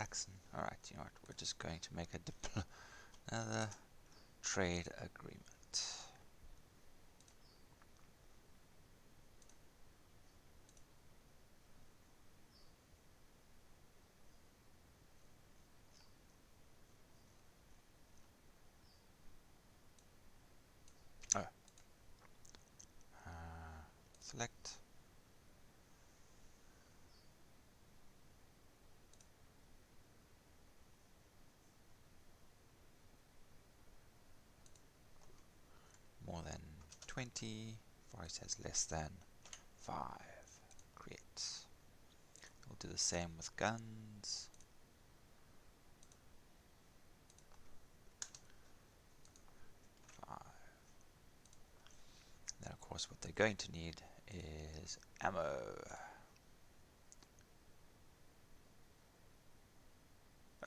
relaxing. Alright, you know what, we're just going to make another trade agreement. Oh. Select. More than 20. Forest has less than 5. Create. We'll do the same with guns. 5. Then of course what they're going to need is ammo.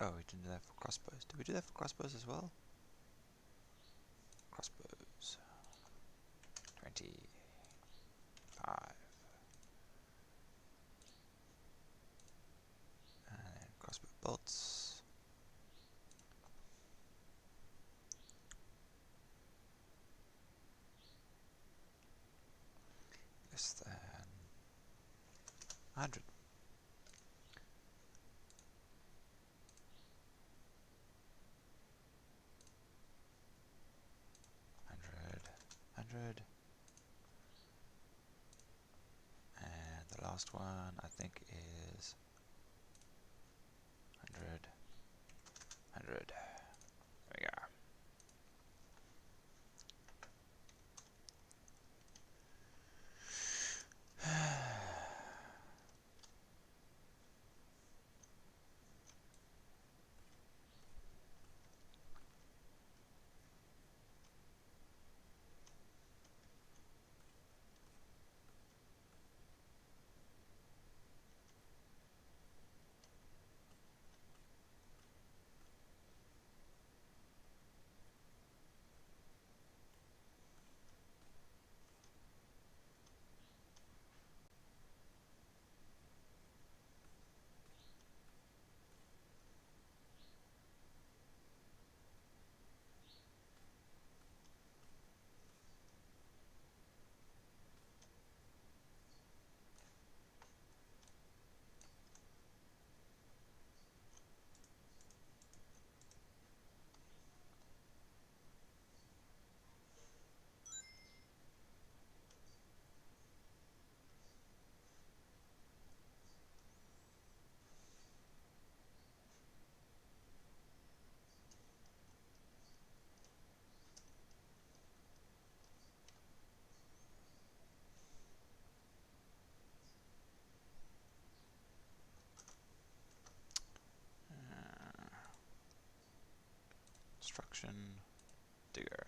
Oh, we didn't do that for crossbows. Did we do that for crossbows as well? Crossbows. 25. And then crossbow bolts. Less than 100. 100. And the last one I think is 100. 100. There we go. Construction digger.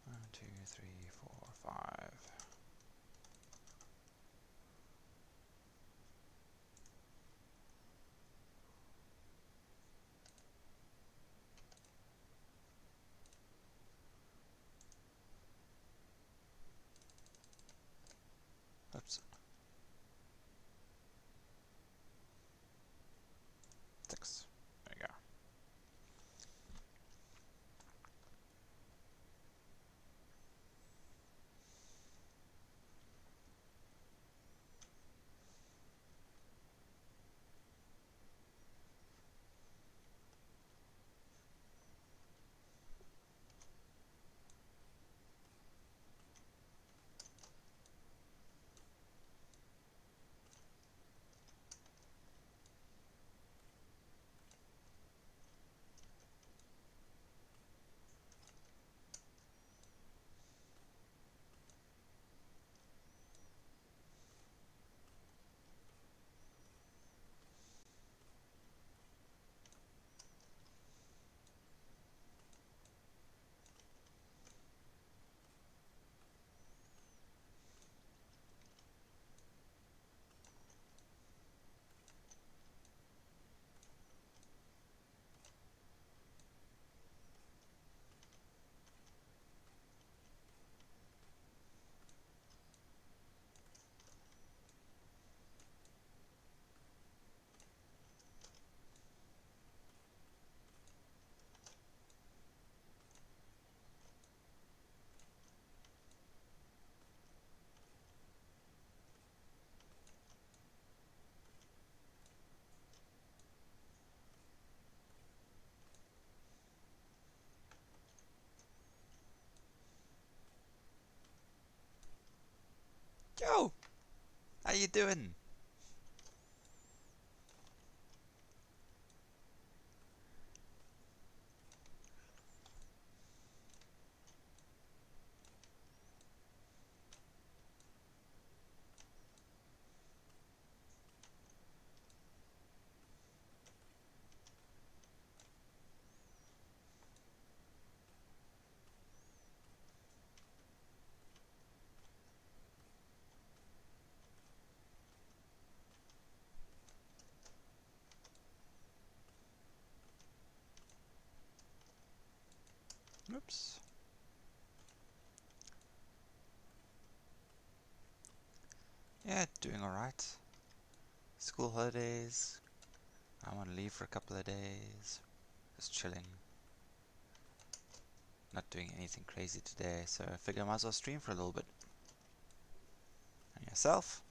One, two, three, four, 5. How you doing? Oops. Yeah, doing alright. School holidays. I'm on leave for a couple of days. Just chilling. Not doing anything crazy today, so I figure I might as well stream for a little bit. And yourself?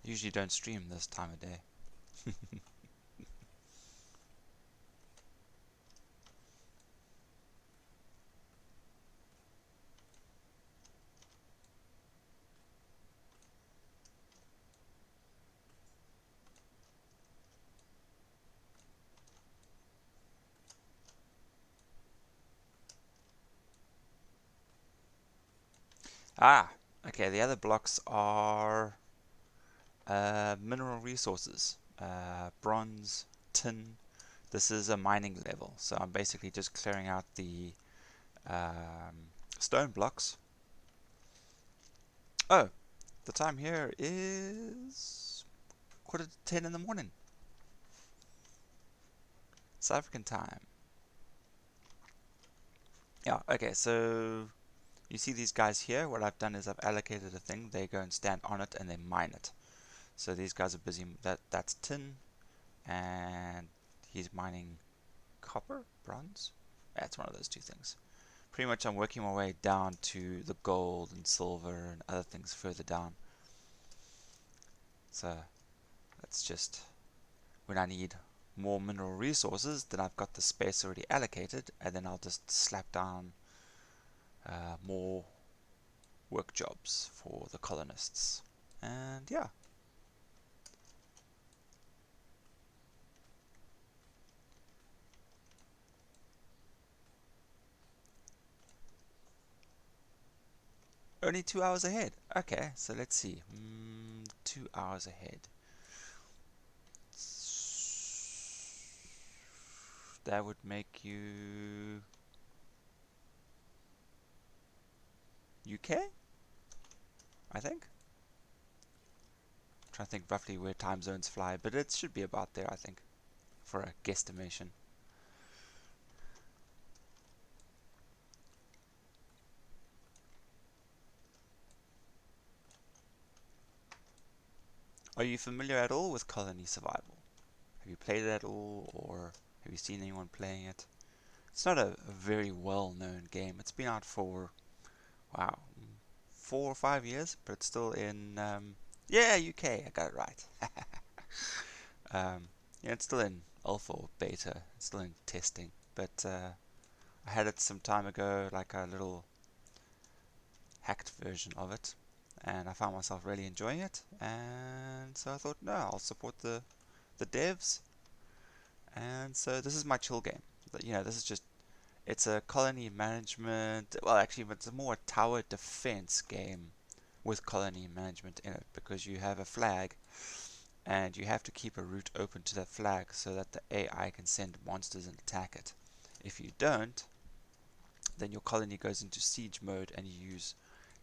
Usually don't stream this time of day. Ah, okay, the other blocks are mineral resources. Bronze, tin. This is a mining level, so I'm basically just clearing out the stone blocks. Oh, the time here is quarter to 10 in the morning. South African time. Yeah, okay, so you see these guys here? What I've done is I've allocated a thing, they go and stand on it and they mine it. So these guys are busy, that's tin, and he's mining copper, bronze? That's one of those two things. Pretty much I'm working my way down to the gold and silver and other things further down. So that's just when I need more mineral resources, then I've got the space already allocated, and then I'll just slap down more work jobs for the colonists. And yeah, only 2 hours ahead. Okay, so let's see. 2 hours ahead. That would make you UK, I think. I'm trying to think roughly where time zones fly, but it should be about there, I think, for a guesstimation. Are you familiar at all with colony survival? Have you played it at all, or have you seen anyone playing it? It's not a very well-known game. It's been out for, wow, 4 or 5 years, but it's still in, yeah, UK, I got it right. Yeah, it's still in alpha or beta, it's still in testing, but I had it some time ago, like a little hacked version of it, and I found myself really enjoying it, and so I thought, no, I'll support the devs, and so this is my chill game. This is just, it's a colony management, well, actually, it's more a tower defense game with colony management in it, because you have a flag, and you have to keep a route open to that flag so that the AI can send monsters and attack it. If you don't, then your colony goes into siege mode and you use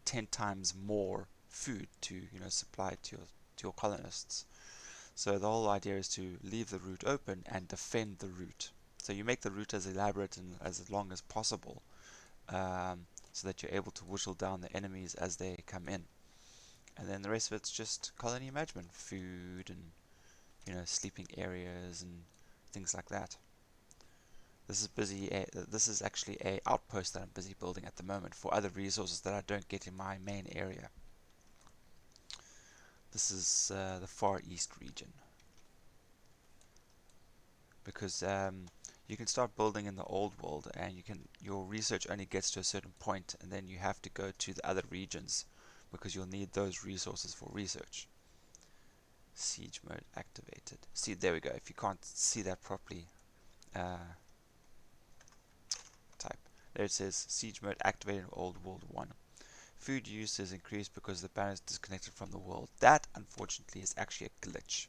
10 times more food to supply to your colonists. So the whole idea is to leave the route open and defend the route. So you make the route as elaborate and as long as possible, so that you're able to whittle down the enemies as they come in. And then the rest of it's just colony management, food and sleeping areas and things like that. This is actually a outpost that I'm busy building at the moment for other resources that I don't get in my main area. This is the Far East region. because you can start building in the old world, and your research only gets to a certain point, and then you have to go to the other regions because you'll need those resources for research. Siege mode activated. See, there we go. If you can't see that properly, type. There it says siege mode activated in Old World 1. Food use is increased because the banner is disconnected from the world. That, unfortunately, is actually a glitch.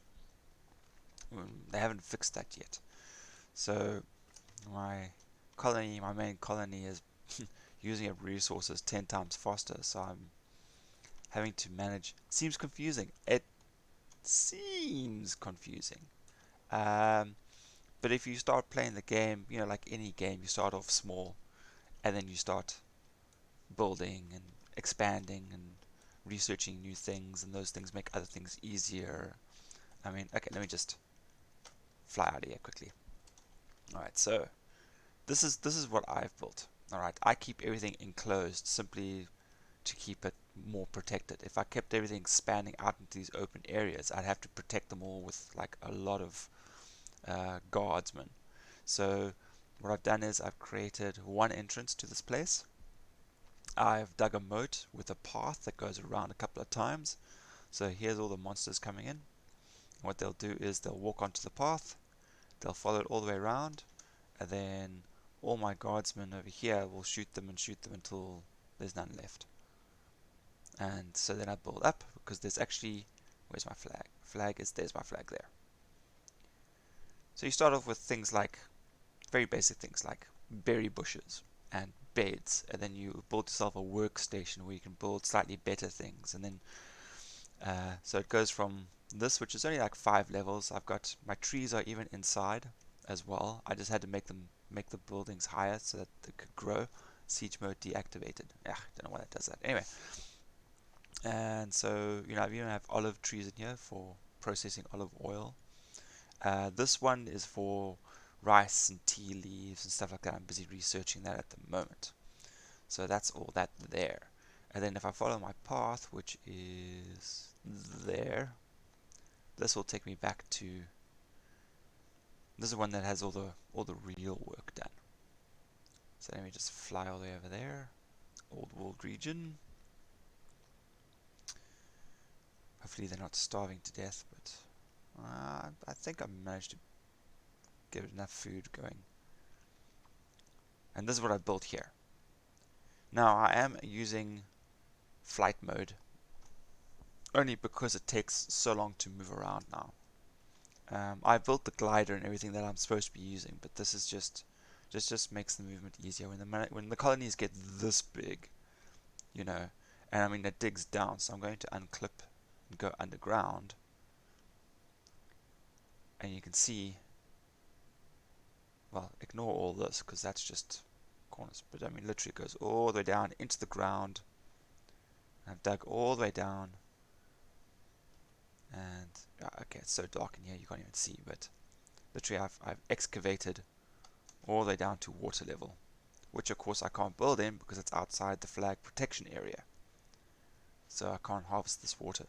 They haven't fixed that yet. So my main colony is using up resources 10 times faster, so I'm having to manage. Seems confusing. It seems confusing. But if you start playing the game, like any game, you start off small, and then you start building and expanding and researching new things, and those things make other things easier. Okay, let me just fly out of here quickly. Alright, so this is what I've built. Alright, I keep everything enclosed simply to keep it more protected. If I kept everything expanding out into these open areas, I'd have to protect them all with like a lot of guardsmen. So what I've done is I've created one entrance to this place. I've dug a moat with a path that goes around a couple of times. So here's all the monsters coming in. What they'll do is they'll walk onto the path, they'll follow it all the way around, and then all my guardsmen over here will shoot them until there's none left. And so then I build up, because there's actually, where's my flag? There's my flag there. So you start off with things like, very basic things like berry bushes and beds, and then you build yourself a workstation where you can build slightly better things, and then so it goes from this, which is only like 5 levels. I've got my trees are even inside as well. I just had to make the buildings higher so that they could grow. Siege mode deactivated. I don't know why that does that. Anyway, and so I even have olive trees in here for processing olive oil. This one is for rice and tea leaves and stuff like that. I'm busy researching that at the moment. So that's all that there. And then if I follow my path, which is there, this will take me back to, this is one that has all the real work done. So let me just fly all the way over there. Old world region. Hopefully they're not starving to death, but I think I managed to get enough food going. And this is what I built here. Now I am using flight mode only because it takes so long to move around now. I built the glider and everything that I'm supposed to be using, but this is just makes the movement easier. When the colonies get this big, and it digs down, so I'm going to unclip and go underground, and you can see, well, ignore all this because that's just corners, but literally it goes all the way down into the ground. I've dug all the way down, and okay, it's so dark in here you can't even see, but literally I've excavated all the way down to water level, which of course I can't build in because it's outside the flag protection area, so I can't harvest this water.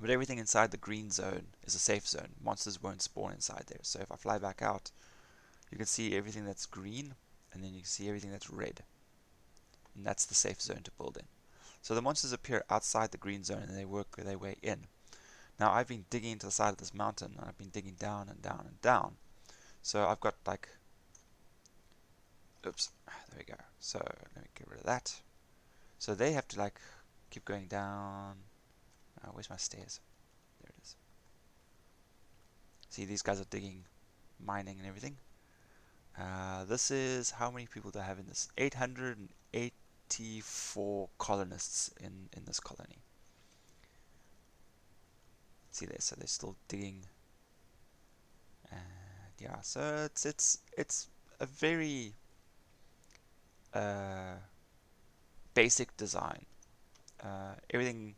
But everything inside the green zone is a safe zone. Monsters won't spawn inside there. So if I fly back out, you can see everything that's green, and then you can see everything that's red, and that's the safe zone to build in. So the monsters appear outside the green zone, and they work their way in. Now I've been digging into the side of this mountain, and I've been digging down and down and down. So I've got like, oops, there we go. So let me get rid of that. So they have to like keep going down. Where's my stairs? There it is. See, these guys are digging, mining and everything. This is, how many people do I have in this? 884 colonists in this colony. See there, so they're still digging. And yeah, so it's a very basic design. Everything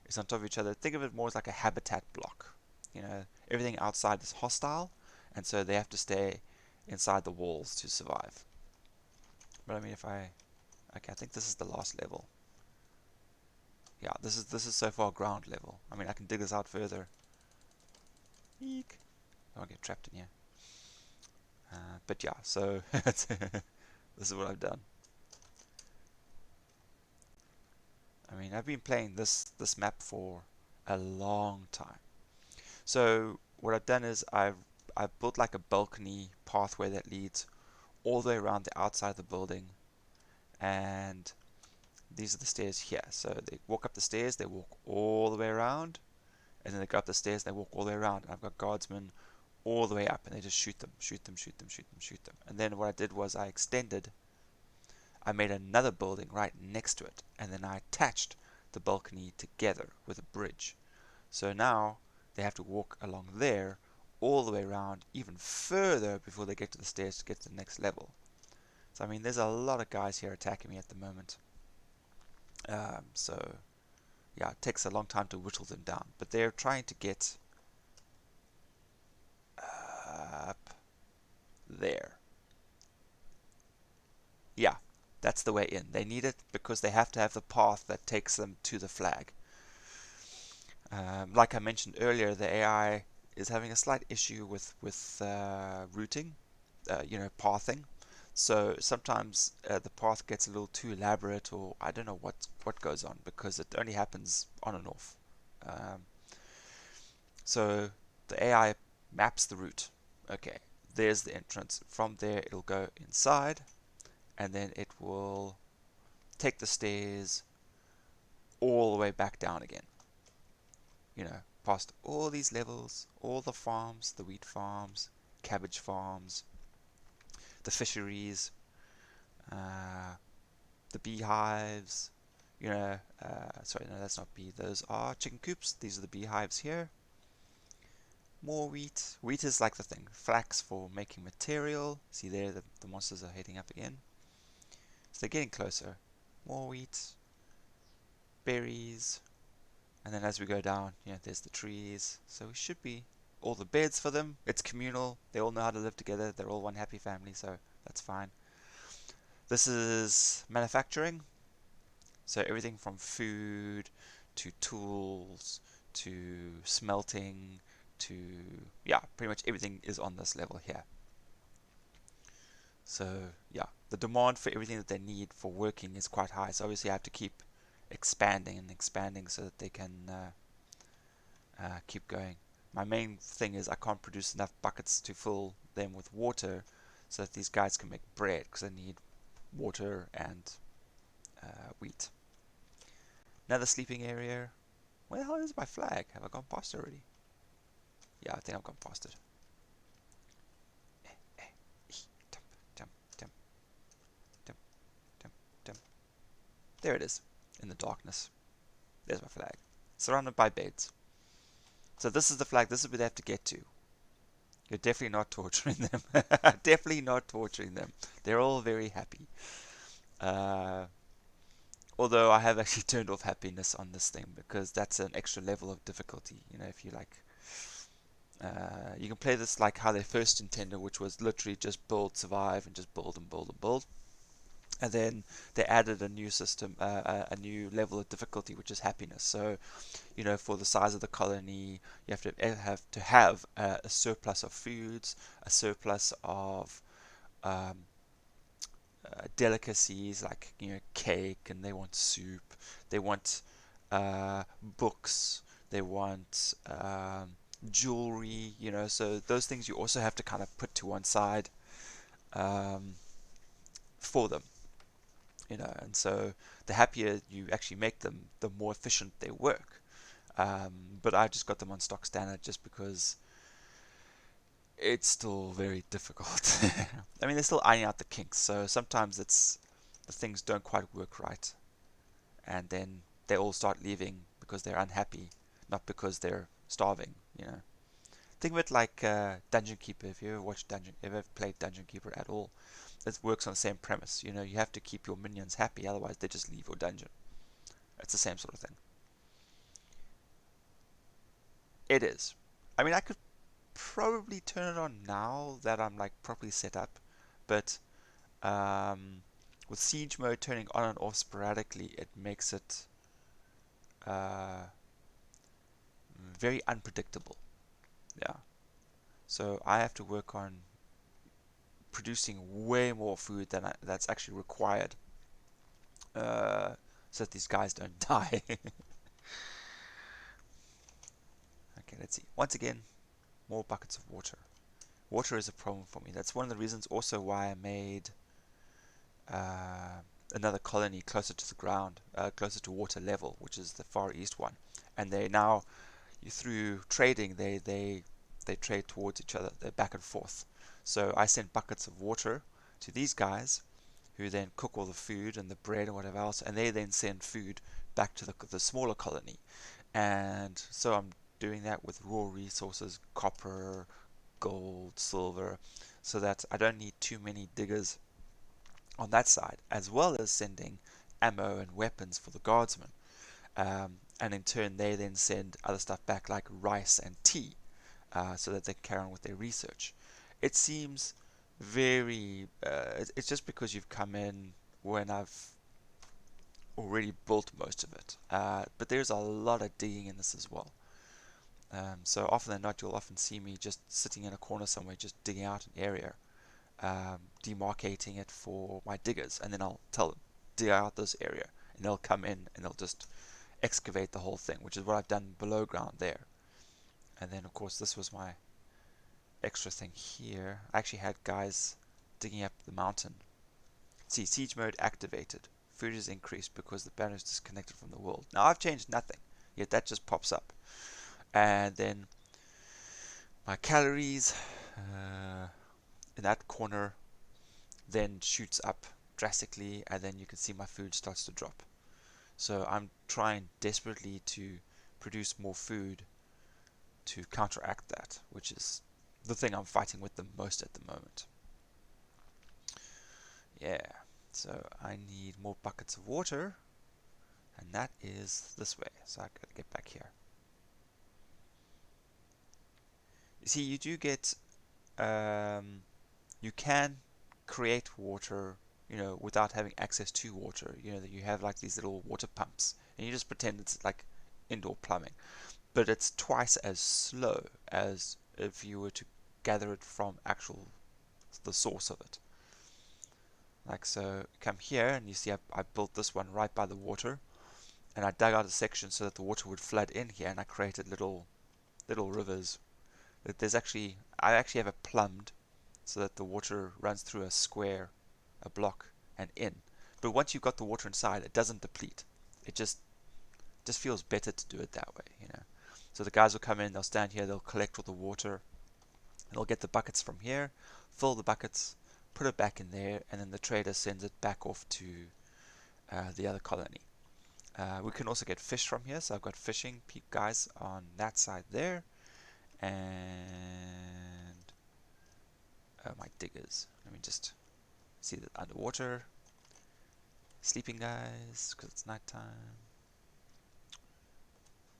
is on top of each other. Think of it more as like a habitat block. Everything outside is hostile, and so they have to stay inside the walls to survive. But okay, I think this is the last level. Yeah, this is so far ground level. I can dig this out further. Eek. I won't get trapped in here. But yeah, so this is what I've done. I mean, I've been playing this map for a long time. So what I've done is I've built like a balcony pathway that leads all the way around the outside of the building, and these are the stairs here. So they walk up the stairs, they walk all the way around, and then they go up the stairs, and they walk all the way around. And I've got guardsmen all the way up, and they just shoot them, shoot them, shoot them, shoot them, shoot them. And then what I did was I made another building right next to it, and then I attached the balcony together with a bridge. So now they have to walk along there all the way around even further before they get to the stairs to get to the next level. So I mean, there's a lot of guys here attacking me at the moment. So yeah, it takes a long time to whittle them down, but they're trying to get up there. Yeah, that's the way in. They need it because they have to have the path that takes them to the flag. Like I mentioned earlier, the AI is having a slight issue with routing, pathing. So sometimes the path gets a little too elaborate, or I don't know what goes on because it only happens on and off. Um, so the AI maps the route. Okay, there's the entrance. From there, it'll go inside, and then it will take the stairs all the way back down again. Past all these levels, all the farms, the wheat farms, cabbage farms, the fisheries, uh, the beehives. Sorry, no, that's not bee. Those are chicken coops. These are the beehives here. More wheat. Wheat is like the thing. Flax for making material. See there, the monsters are heading up again. So they're getting closer. More wheat, berries, and then as we go down, there's the trees. So we should be all the beds for them. It's communal. They all know how to live together. They're all one happy family, so that's fine. This is manufacturing. So everything from food to tools to smelting to, yeah, pretty much everything is on this level here. So yeah, the demand for everything that they need for working is quite high. So obviously I have to keep expanding and expanding so that they can keep going. My main thing is I can't produce enough buckets to fill them with water so that these guys can make bread because they need water and wheat. Another sleeping area. Where the hell is my flag? Have I gone past it already? Yeah, I think I've gone past it. Jump, jump, jump, jump, jump, jump. There it is, in the darkness. There's my flag. Surrounded by beds. So this is the flag. This is where they have to get to. You're definitely not torturing them. Definitely not torturing them. They're all very happy. Uh, Although I have actually turned off happiness on this thing because that's an extra level of difficulty. If you like, you can play this like how they first intended, which was literally just build, survive, and just build and build and build. And then they added a new system, a new level of difficulty, which is happiness. So, for the size of the colony, you have to have a surplus of foods, a surplus of um, delicacies like cake, and they want soup, they want books, they want jewelry, so those things you also have to kind of put to one side um, for them, and so the happier you actually make them, the more efficient they work. But I just got them on stock standard just because it's still very difficult. I mean, they're still ironing out the kinks, so sometimes the things don't quite work right, and then they all start leaving because they're unhappy, not because they're starving. Think of it like Dungeon Keeper. If you ever played Dungeon Keeper at all, it works on the same premise. You have to keep your minions happy, otherwise they just leave your dungeon. It's the same sort of thing. It is. I mean, I could probably turn it on now that I'm like properly set up, but um, with siege mode turning on and off sporadically, it makes it uh, very unpredictable. Yeah. So I have to work on producing way more food than that's actually required, so that these guys don't die. Okay, let's see. Once again, more buckets of water. Water is a problem for me. That's one of the reasons also why I made uh, another colony closer to the ground, closer to water level, which is the Far East one. And they now, through trading, they trade towards each other. They're back and forth. So I send buckets of water to these guys, who then cook all the food and the bread and whatever else, and they then send food back to the smaller colony. And so I'm doing that with raw resources, copper, gold, silver, so that I don't need too many diggers on that side, as well as sending ammo and weapons for the guardsmen. And in turn, they then send other stuff back like rice and tea, so that they can carry on with their research. It seems very. It's just because you've come in when I've already built most of it. But there's a lot of digging in this as well. So often than not, you'll often see me just sitting in a corner somewhere, just digging out an area, demarcating it for my diggers, and then I'll tell them, dig out this area, and they'll come in and they'll just excavate the whole thing, which is what I've done below ground there. And then of course this was my extra thing here. I actually had guys digging up the mountain. See, siege mode activated. Food is increased because the banner is disconnected from the world. Now I've changed nothing, yet that just pops up. And then my calories in that corner then shoots up drastically, and then you can see my food starts to drop. So I'm trying desperately to produce more food to counteract that, which is the thing I'm fighting with the most at the moment. Yeah, so I need more buckets of water, and that is this way. So I gotta get back here. You see, you do get, you can create water, without having access to water. That you have like these little water pumps, and you just pretend it's like indoor plumbing. But it's twice as slow as if you were to gather it from the source of it. Like so, come here and you see I built this one right by the water, and I dug out a section so that the water would flood in here, and I created little rivers. I actually have it plumbed so that the water runs through a square, a block, and in. But once you've got the water inside, it doesn't deplete. It just feels better to do it that way. So the guys will come in, they'll stand here, they'll collect all the water, they'll get the buckets from here, fill the buckets, put it back in there, and then the trader sends it back off to the other colony. We can also get fish from here, so I've got fishing guys on that side there, and my diggers. Let me just see that underwater. Sleeping guys, because it's nighttime.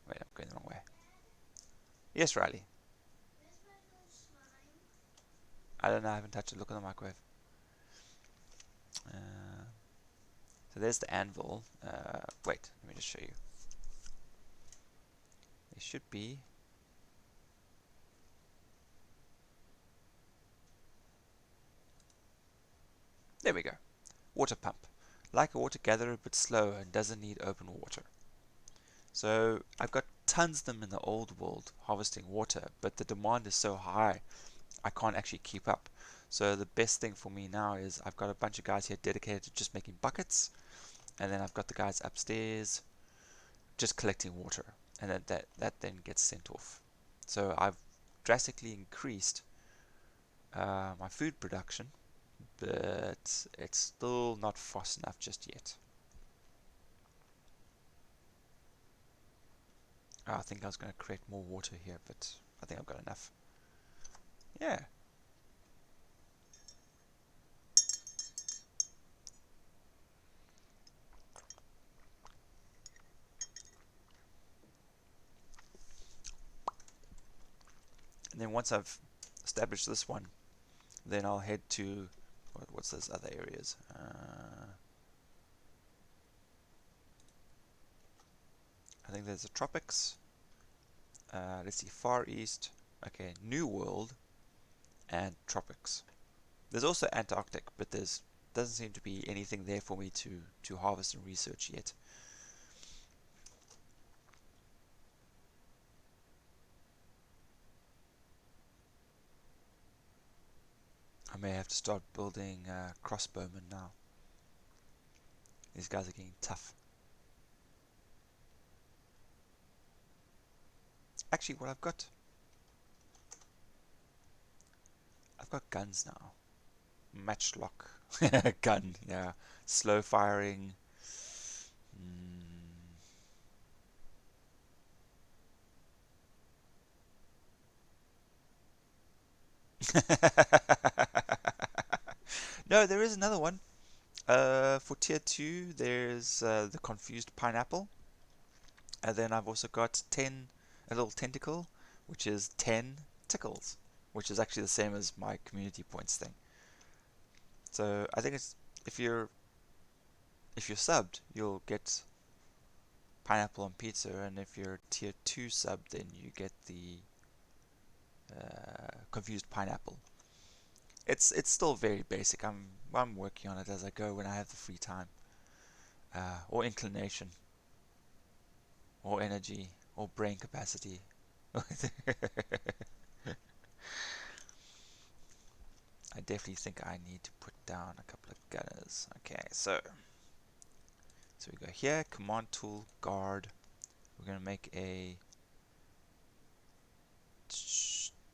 Wait, I'm going the wrong way. Yes, Riley. I don't know, I haven't touched it. Look at the microwave. So there's the anvil. Wait, let me just show you. There should be. There we go. Water pump. Like a water gatherer, but slower and doesn't need open water. So I've got tons of them in the old world harvesting water, but the demand is so high I can't actually keep up. So the best thing for me now is I've got a bunch of guys here dedicated to just making buckets, and then I've got the guys upstairs just collecting water, and that then gets sent off. So I've drastically increased my food production, but it's still not fast enough just yet. I think I was going to create more water here, but I think I've got enough. Yeah. And then once I've established this one, then I'll head to what's those other areas? I think there's the tropics. Let's see, Far East. Okay, New World and tropics. There's also Antarctic, but there's doesn't seem to be anything there for me to harvest and research yet. I may have to start building crossbowmen now. These guys are getting tough. Actually, what I've got guns now. Matchlock gun, yeah. Slow firing. Mm. No, there is another one. For tier 2, there's the confused pineapple. And then I've also got 10, a little tentacle, which is 10 tickles, which is actually the same as my community points thing. So I think it's if you're subbed, you'll get pineapple on pizza, and if you're tier 2 sub, then you get the confused pineapple. It's still very basic. I'm working on it as I go when I have the free time, or inclination, or energy, or brain capacity. I definitely think I need to put down a couple of gunners. Okay, so we go here, command tool, guard. We're gonna make a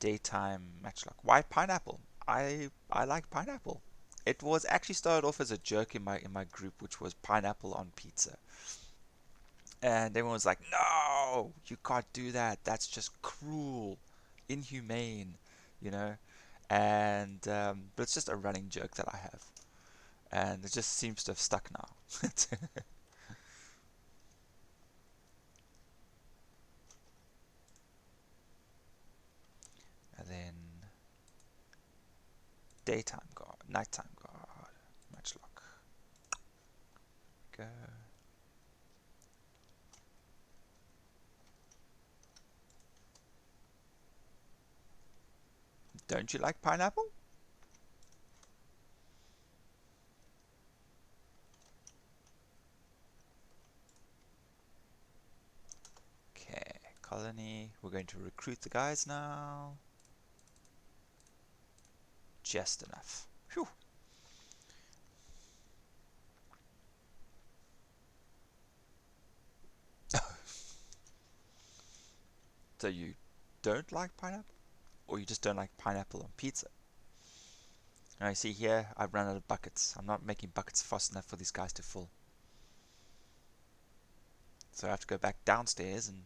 daytime matchlock. Why pineapple? I like pineapple. It was actually started off as a joke in my group, which was pineapple on pizza, and everyone was like, "No, you can't do that. That's just cruel, inhumane," you know. And but it's just a running joke that I have, and it just seems to have stuck now. And then daytime guard, nighttime guard, matchlock. Go. Don't you like pineapple? Okay, colony. We're going to recruit the guys now. Just enough. Phew. So you don't like pineapple? Or you just don't like pineapple on pizza? Now you see here, I've run out of buckets. I'm not making buckets fast enough for these guys to fill. So I have to go back downstairs and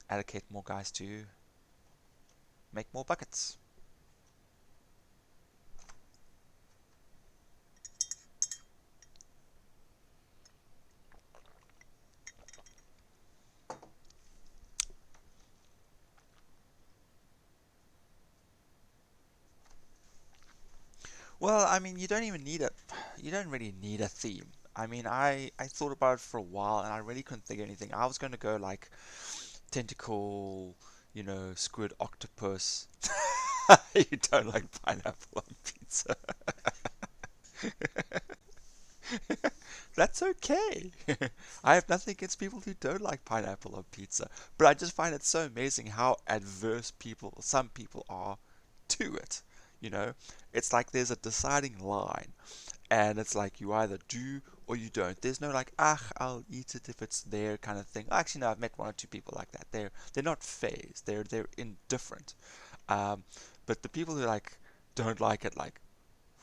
allocate more guys to make more buckets. Well, I mean, you don't really need a theme. I mean, I thought about it for a while and I really couldn't think of anything. I was going to go like tentacle, squid, octopus. You don't like pineapple on pizza. That's okay. I have nothing against people who don't like pineapple on pizza, but I just find it so amazing how adverse some people are to it. You know, it's like there's a deciding line, and it's like you either do or you don't. There's no like, ah, I'll eat it if it's there kind of thing. Actually, no, I've met one or two people like that. They're not phased. They're indifferent. Um, but the people who like don't like it, like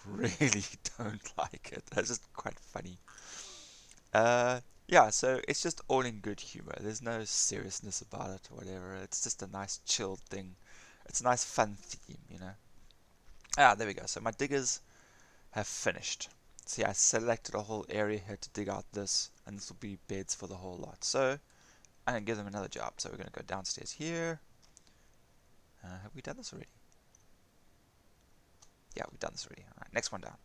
really don't like it. That's just quite funny. Yeah, so it's just all in good humor. There's no seriousness about it or whatever. It's just a nice chilled thing. It's a nice fun theme. Ah, there we go. So my diggers have finished. See, I selected a whole area here to dig out this, and this will be beds for the whole lot. So I'm going to give them another job. So we're going to go downstairs here. Have we done this already? Yeah, we've done this already. All right, next one down.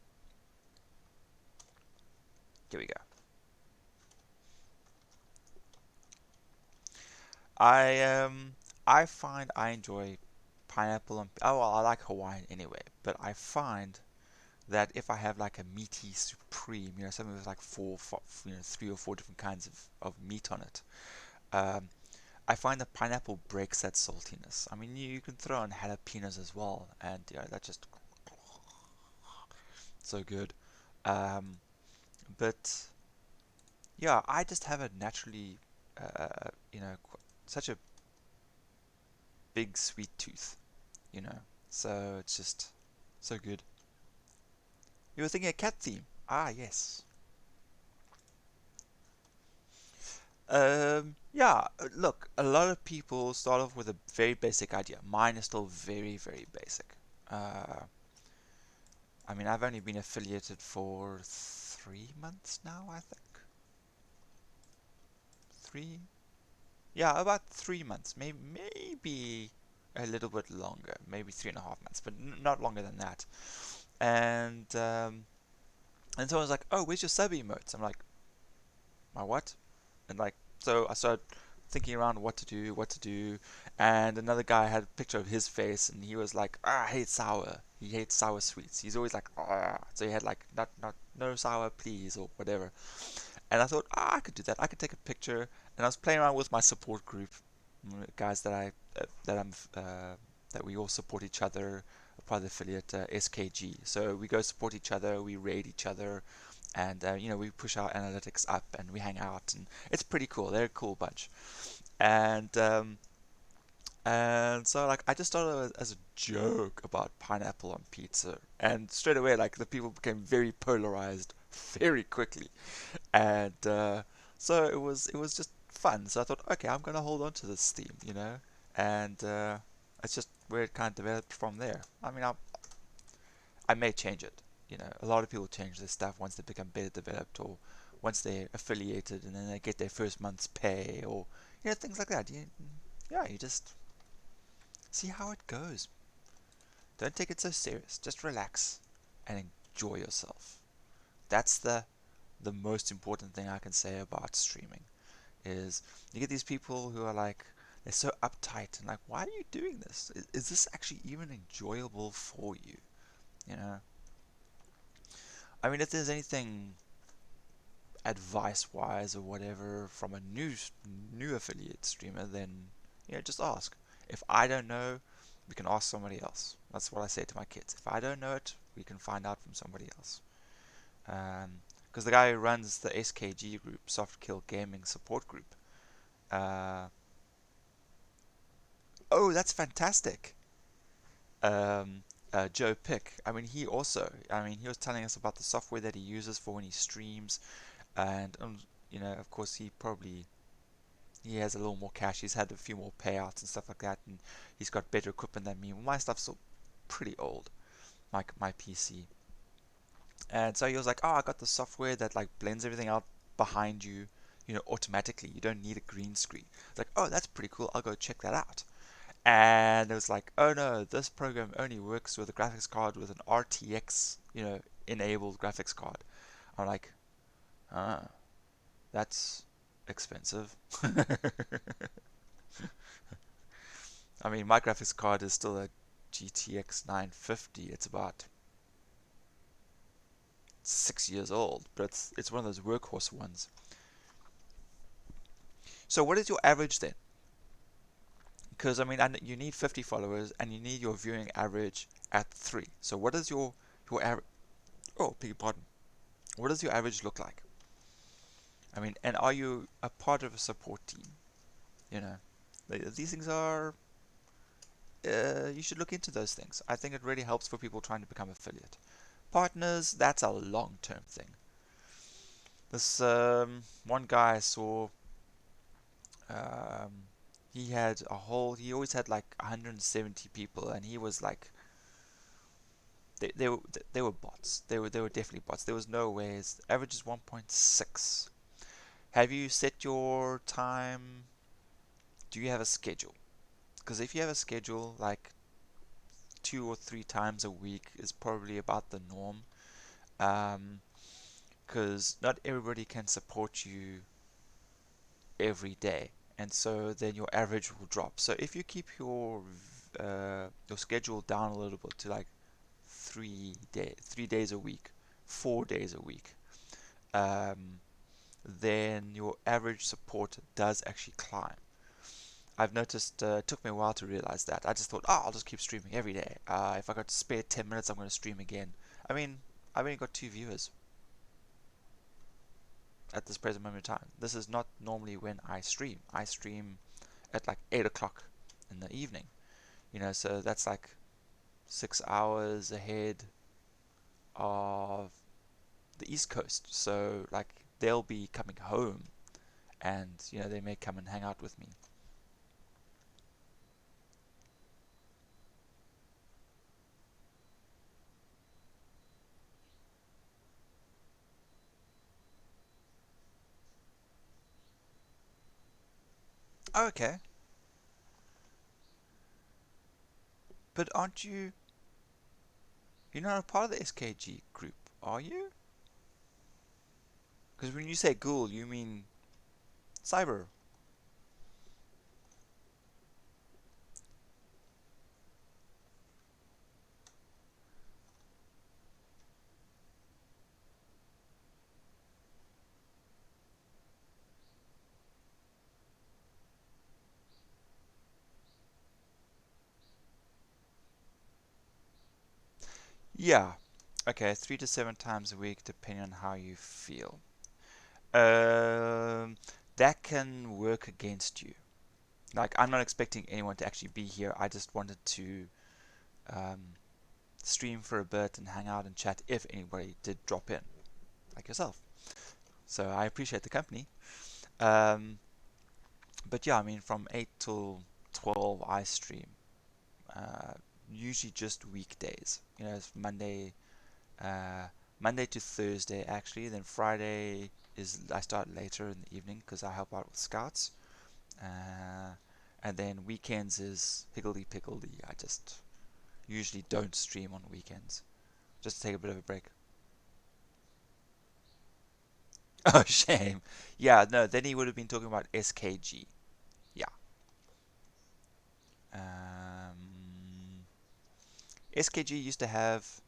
Here we go. I I find I enjoy pineapple and oh well, I like Hawaiian anyway, but I find that if I have like a meaty supreme, something with like four, 3 or 4 different kinds of meat on it, um, I find that pineapple breaks that saltiness. I mean, you can throw in jalapenos as well, and that's just so good. Um, but yeah, I just have a naturally, such a big sweet tooth, so it's just so good. You were thinking a cat theme? Ah, yes. Yeah, look, a lot of people start off with a very basic idea. Mine is still very, very basic. Uh, I mean, I've only been affiliated for 3 months now, I think. Three? Yeah, about 3 months. Maybe a little bit longer. Maybe 3.5 months, but not longer than that. And someone's like, "Oh, where's your sub emotes?" I'm like, "My what?" And like, so I started thinking around what to do, and another guy had a picture of his face, and he was like, "Ah, I hate sour. He hates sour sweets. He's always like, ah." So he had like, not, no sour, please, or whatever. And I thought, I could do that. I could take a picture, and I was playing around with my support group, guys that we all support each other, part of the affiliate SKG. So we go support each other, we raid each other, and we push our analytics up, and we hang out, and it's pretty cool. They're a cool bunch, and so like I just started as a joke about pineapple on pizza, and straight away like the people became very polarized very quickly, and so it was just fun. So I thought, okay, I'm gonna hold on to this theme, and it's just where it kind of developed from there. I mean, I may change it. A lot of people change their stuff once they become better developed, or once they're affiliated and then they get their first month's pay, or things like that. Yeah, you just see how it goes. Don't take it so serious. Just relax and enjoy yourself. That's the most important thing I can say about streaming is you get these people who are like they're so uptight and like, why are you doing this? Is this actually even enjoyable for you? You know, I mean, if there's anything advice wise or whatever from a new affiliate streamer, then just ask. If I don't know, we can ask somebody else. That's what I say to my kids. If I don't know it, we can find out from somebody else. Because the guy who runs the SKG group, Soft Kill Gaming Support Group. Oh, that's fantastic. Joe Pick. I mean, he was telling us about the software that he uses for when he streams, and of course, he has a little more cash. He's had a few more payouts and stuff like that, and he's got better equipment than me. Well, my stuff's still pretty old, my PC. And so he was like, "Oh, I got the software that like blends everything out behind you, automatically. You don't need a green screen." It's like, "Oh, that's pretty cool. I'll go check that out." And it was like, "Oh no, this program only works with a graphics card with an RTX, enabled graphics card." I'm like, "Ah, that's expensive." I mean, my graphics card is still a GTX 950. It's about 6 years old, but it's one of those workhorse ones. So what is your average then? Because I mean, you need 50 followers, and you need your viewing average at 3. So what is your average? Oh, beg your pardon. What does your average look like? I mean, and are you a part of a support team? You know, these things are. You should look into those things. I think it really helps for people trying to become affiliate partners. That's a long-term thing. This one guy I saw. Um, he always had like 170 people, and he was like, they were they were bots. They were definitely bots. There was no ways. The average is 1.6. Have you set your time? Do you have a schedule? Because if you have a schedule, like 2 or 3 times a week is probably about the norm. Because not everybody can support you every day, and so then your average will drop. So if you keep your your schedule down a little bit to like 3 days a week, 4 days a week, um, then your average support does actually climb. I've noticed it took me a while to realize that. I just thought, oh, I'll just keep streaming every day. If I got to spare 10 minutes, I'm going to stream again. I mean, I've only got 2 viewers at this present moment in time. This is not normally when I stream. I stream at like 8 o'clock in the evening. So that's like 6 hours ahead of the East Coast. So like they'll be coming home and they may come and hang out with me. Okay, but aren't you? You're not a part of the SKG group, are you? Because when you say ghoul, you mean cyber. Yeah. Okay, 3 to 7 times a week, depending on how you feel. Um, that can work against you. Like, I'm not expecting anyone to actually be here. I just wanted to um, stream for a bit and hang out and chat if anybody did drop in, like yourself. So I appreciate the company. Um, but yeah, I mean, from 8 till 12, I stream. Uh, Usually just weekdays. It's uh, Monday to Thursday actually. Then Friday is I start later in the evening because I help out with scouts. Uh, and then weekends is higgledy piggledy. I just usually don't stream on weekends just to take a bit of a break. Oh, shame. Yeah, no, then he would have been talking about SKG. Yeah. SKG used to have.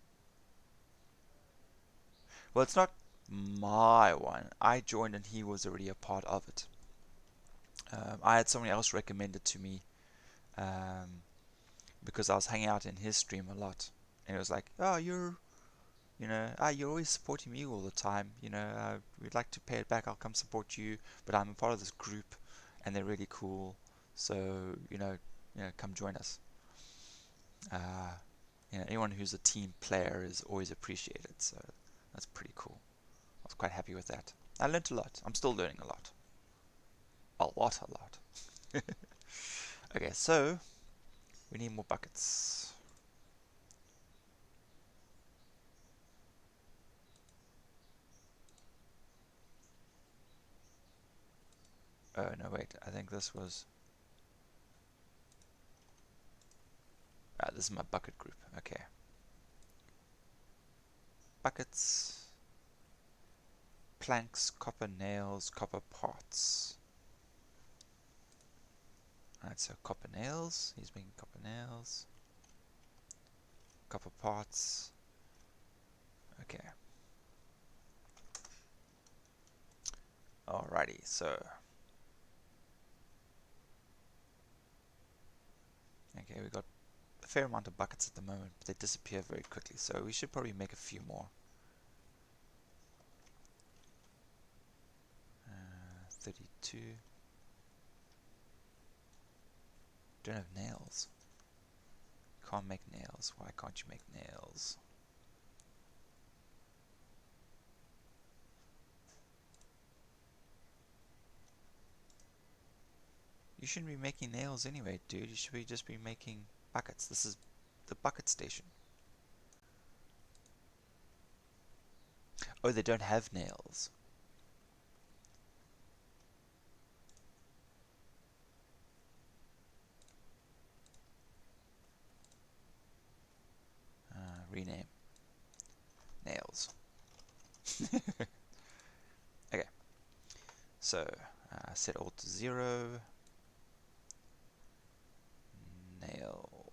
Well, it's not my one. I joined and he was already a part of it. I had someone else recommend it to me um, because I was hanging out in his stream a lot, and it was like, "Oh, you're always supporting me all the time. We'd like to pay it back. I'll come support you, but I'm a part of this group, and they're really cool. So come join us. Uh, Anyone who's a team player is always appreciated. So that's pretty cool. I was quite happy with that. I learned a lot. I'm still learning a lot. A lot, a lot. Okay, so we need more buckets. Oh, no, wait. I think this was... this is my bucket group. Okay. Buckets, planks, copper nails, copper parts. Alright, so copper nails. He's making copper nails. Copper parts. Okay. Alrighty, so... Okay, we got a fair amount of buckets at the moment, but they disappear very quickly, so we should probably make a few more. 32. Don't have nails. Can't make nails. Why can't you make nails? You shouldn't be making nails anyway, dude. You should just be making buckets. This is the bucket station. Oh, they don't have nails. Rename. Nails. Okay. So, set all to 0. Nail.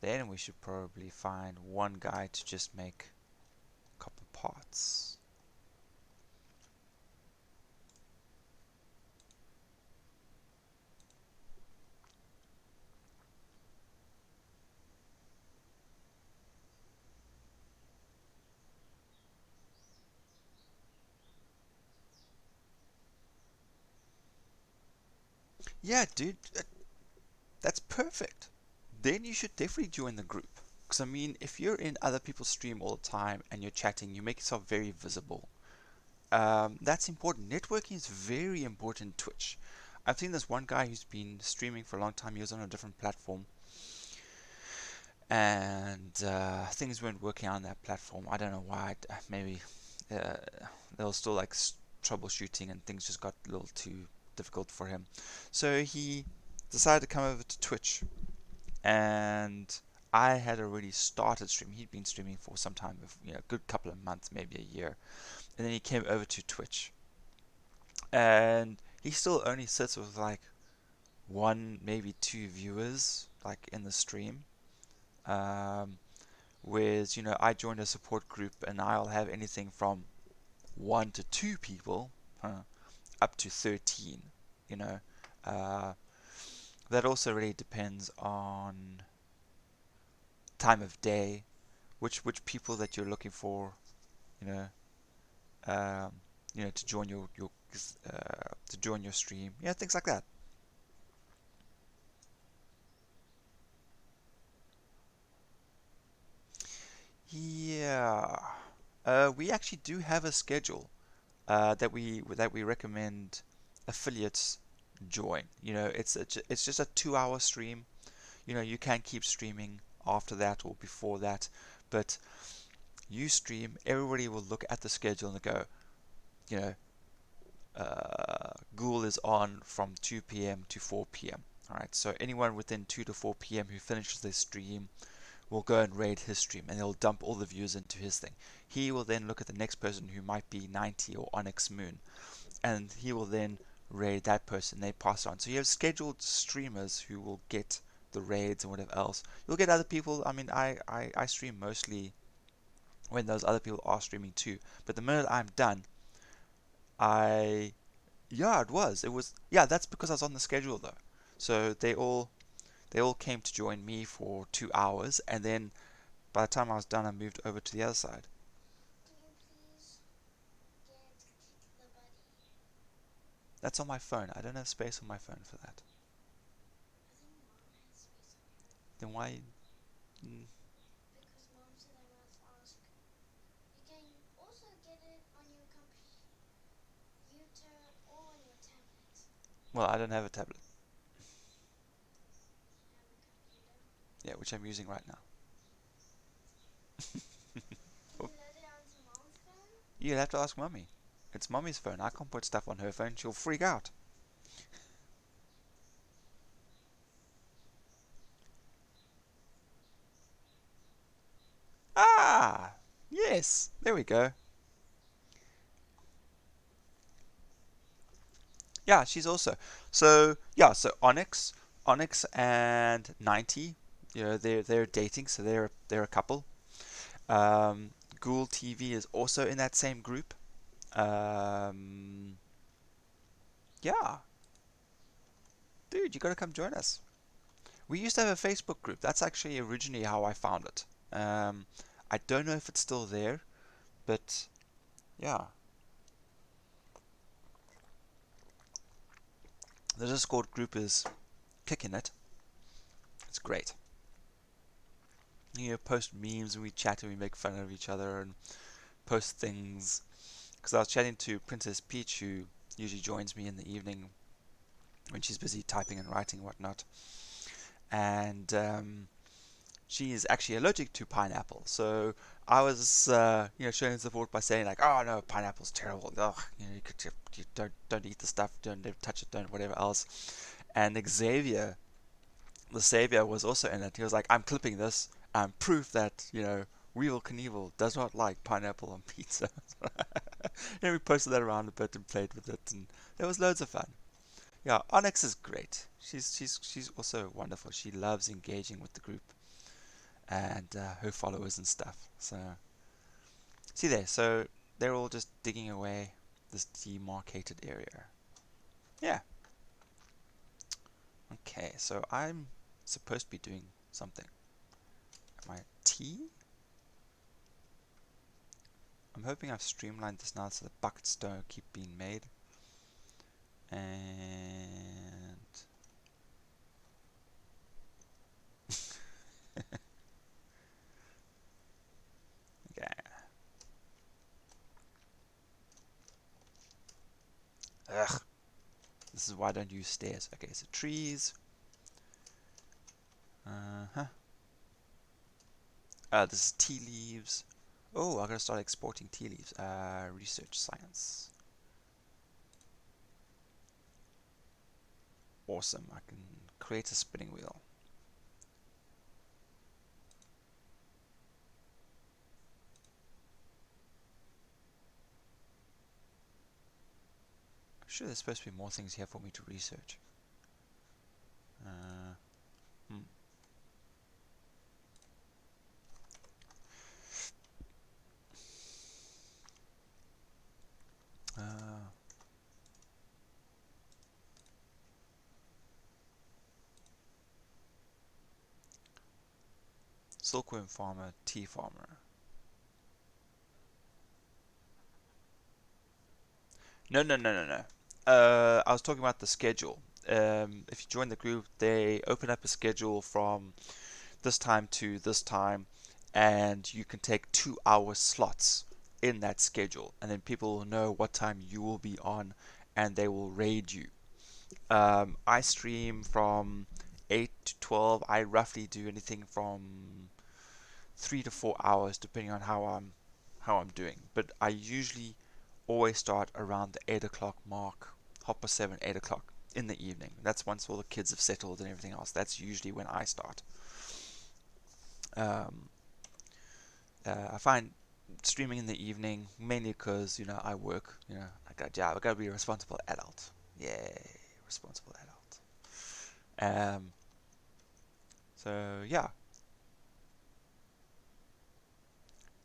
then we should probably find one guy to just make copper parts. Yeah, dude, that's perfect. Then you should definitely join the group. Because, I mean, if you're in other people's stream all the time and you're chatting, you make yourself very visible. That's important. Networking is very important in Twitch. I've seen this one guy who's been streaming for a long time. He was on a different platform, and things weren't working out on that platform. I don't know why. Maybe uh, there was still like troubleshooting, and things just got a little too difficult for him. So he decided to come over to Twitch, and I had already started streaming. He'd been streaming for some time, a good couple of months, maybe a year, and then he came over to Twitch, and he still only sits with like one, maybe two viewers, like in the stream. Um, Whereas, I joined a support group and I'll have anything from one to two people, up to 13. You know, uh, that also really depends on time of day, which people that you're looking for, you know, um, to join your stream, things like that. Yeah, we actually do have a schedule that we recommend affiliates join. It's just a 2 hour stream. You can keep streaming after that or before that, but you stream, everybody will look at the schedule and go, you know, Ghoul is on from 2 p.m. to 4 p.m. All right, so anyone within 2 to 4 p.m. who finishes their stream will go and raid his stream, and he'll dump all the views into his thing. He will then look at the next person who might be 90 or Onyx Moon, and he will then raid that person. They pass it on. So you have scheduled streamers who will get the raids and whatever else. You'll get other people. I mean, I stream mostly when those other people are streaming too. But the minute I'm done, I yeah, it was yeah. That's because I was on the schedule though. So they all came to join me for 2 hours, and then by the time I was done, I moved over to the other side. That's on my phone. I don't have space on my phone for that. Then why? mm, Well, I don't have a tablet. Yeah, which I'm using right now. Oh, you'll have to ask Mummy. It's Mummy's phone. I can't put stuff on her phone. She'll freak out. Ah, yes. There we go. Yeah, she's also. So yeah, so Onyx and 90. They're dating, so they're a couple. Um, Ghoul TV is also in that same group. Um, yeah, dude, you gotta come join us. We used to have a Facebook group. That's actually originally how I found it. Um, I don't know if it's still there, but yeah, the Discord group is kicking it. It's great. Post memes and we chat and we make fun of each other and post things. Because I was chatting to Princess Peach, who usually joins me in the evening when she's busy typing and writing and whatnot, and she is actually allergic to pineapple. So I was, showing support by saying like, "Oh no, pineapple's terrible. Ugh, you don't eat the stuff. Don't touch it. Don't whatever else." And Xavier, the savior, was also in it. He was like, "I'm clipping this. Proof that Weevil Knievel does not like pineapple on pizza." We posted that around a bit and played with it, and there was loads of fun. Yeah, Onyx is great. She's also wonderful. She loves engaging with the group. and her followers and stuff. So see there, so they're all just digging away this demarcated area. Yeah. Okay, so I'm supposed to be doing something. My T? I'm hoping I've streamlined this now so the buckets don't keep being made. And okay. Ugh. This is why I don't use stairs. Okay, so trees. Uh-huh. This is tea leaves. Oh, I gotta start exporting tea leaves. Research science. Awesome. I can create a spinning wheel. I'm sure there's supposed to be more things here for me to research. Uh, hmm. Uh, Silkworm farmer, tea farmer. No, no, no, no, no. I was talking about the schedule. If you join the group, they open up a schedule from this time to this time, and you can take 2 hour slots in that schedule, and then people will know what time you will be on, and they will raid you. I stream from 8 to 12. I roughly do anything from 3 to 4 hours, depending on how I'm doing. But I usually always start around the 8 o'clock mark, 7, 8 o'clock in the evening. That's once all the kids have settled and everything else. That's usually when I start. Um, I find streaming in the evening mainly because I work. I got a job. I got to be a responsible adult. Yay, responsible adult. So yeah,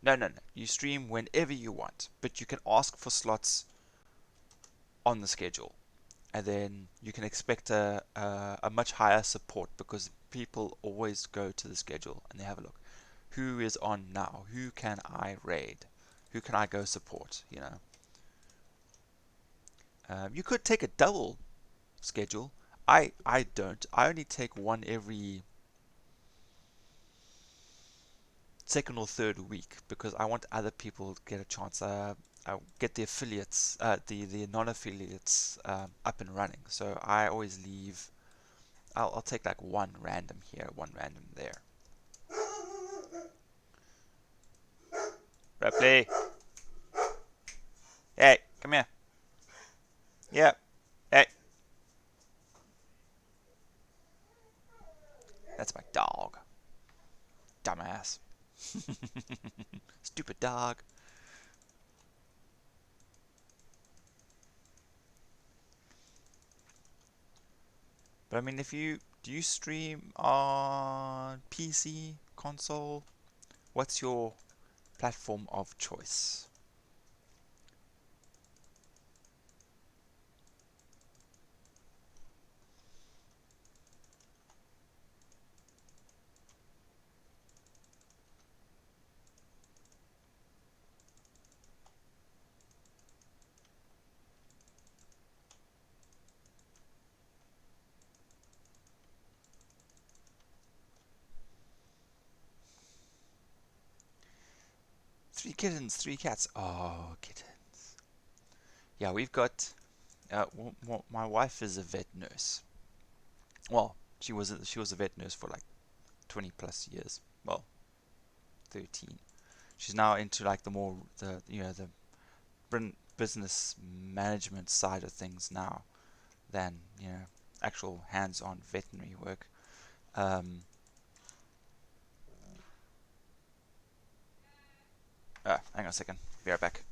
no, no, no. You stream whenever you want, but you can ask for slots on the schedule, and then you can expect a much higher support because people always go to the schedule and they have a look. Who is on now? Who can I raid? Who can I go support? You could take a double schedule. I don't. I only take one every second or third week because I want other people to get a chance. I get the affiliates, the non-affiliates up and running. So I always leave. I'll take like one random here, one random there. Ripley, hey, come here. Yep. Hey, that's my dog. Dumbass. Stupid dog. But I mean, if you do you stream on PC, console? What's your platform of choice? 3 kittens, 3 cats. Oh, kittens. Yeah, we've got. My wife is a vet nurse. Well, she was a vet nurse for like 20 plus years. Well, 13. She's now into like the business management side of things now than actual hands-on veterinary work. Um, Hang on a second. Be right back.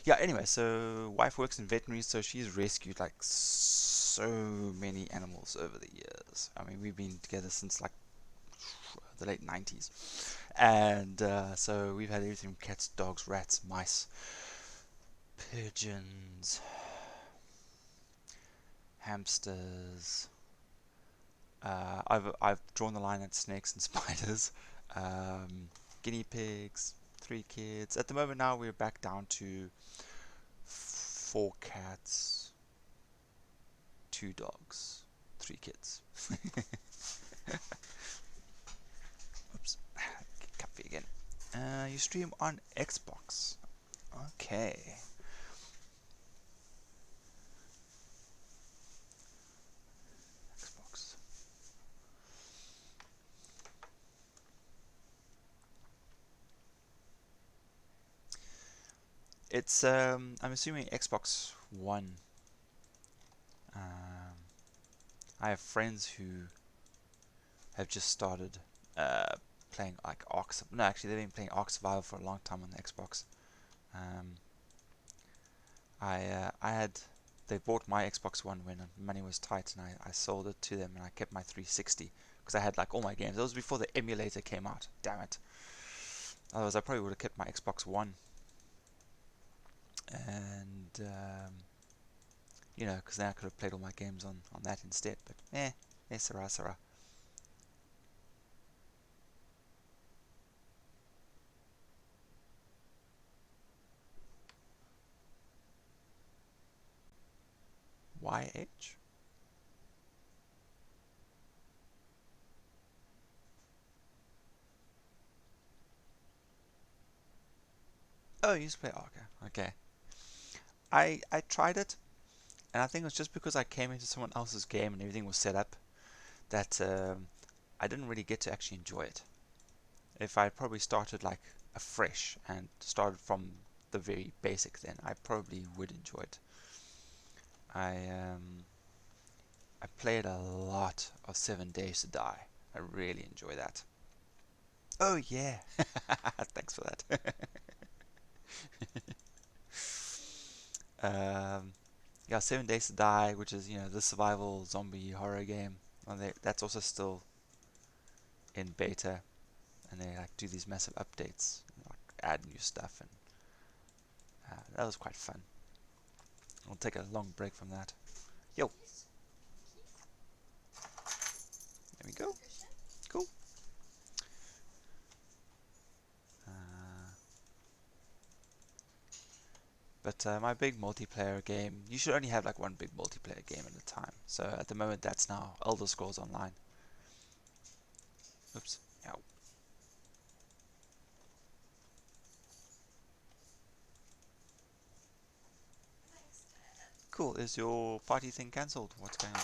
Yeah, anyway, so wife works in veterinary, so she's rescued like so many animals over the years. I mean, we've been together since like the late 90s. And so we've had everything from cats, dogs, rats, mice, pigeons, hamsters. I've drawn the line at snakes and spiders, um, guinea pigs, 3 kids. At the moment now we're back down to 4 cats, 2 dogs, 3 kids. Oops, get comfy again. You stream on Xbox. Okay. Xbox. It's I'm assuming Xbox One. Um, I have friends who have just started uh, playing like Ark. No, actually, they've been playing Ark Survival for a long time on the Xbox. Um, I had they bought my Xbox One when money was tight, and I sold it to them, and I kept my 360 because I had like all my games. That was before the emulator came out. Damn it! Otherwise, I probably would have kept my Xbox One, and because then I could have played all my games on that instead. But Sarah, Sarah. YH. Oh, you used to play Ark. Okay. I tried it, and I think it was just because I came into someone else's game and everything was set up that I didn't really get to actually enjoy it. If I probably started like afresh and started from the very basic, then I probably would enjoy it. I played a lot of 7 Days to Die. I really enjoy that. Oh yeah, thanks for that. Yeah, 7 Days to Die, which is the survival zombie horror game. That's also still in beta, and they like do these massive updates, like add new stuff, and that was quite fun. We'll take a long break from that. Yo, there we go. Cool. Uh, but my big multiplayer game, you should only have like one big multiplayer game at a time. So at the moment, that's now Elder Scrolls Online. Oops. Ow. Cool. Is your party thing cancelled? What's going on?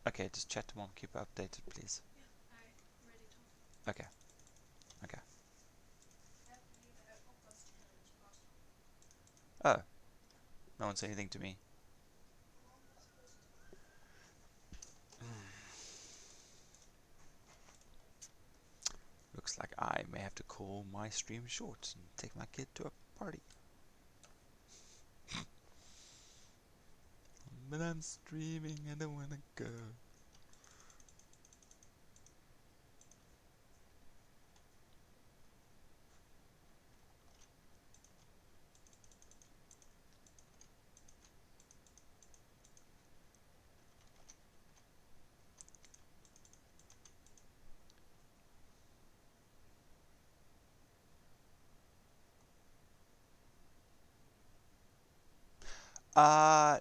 Okay, just chat to mom. Keep her updated, please. Okay. Okay. Oh, no one said anything to me. Looks like I may have to call my stream short and take my kid to a party. But I'm streaming, I don't wanna go.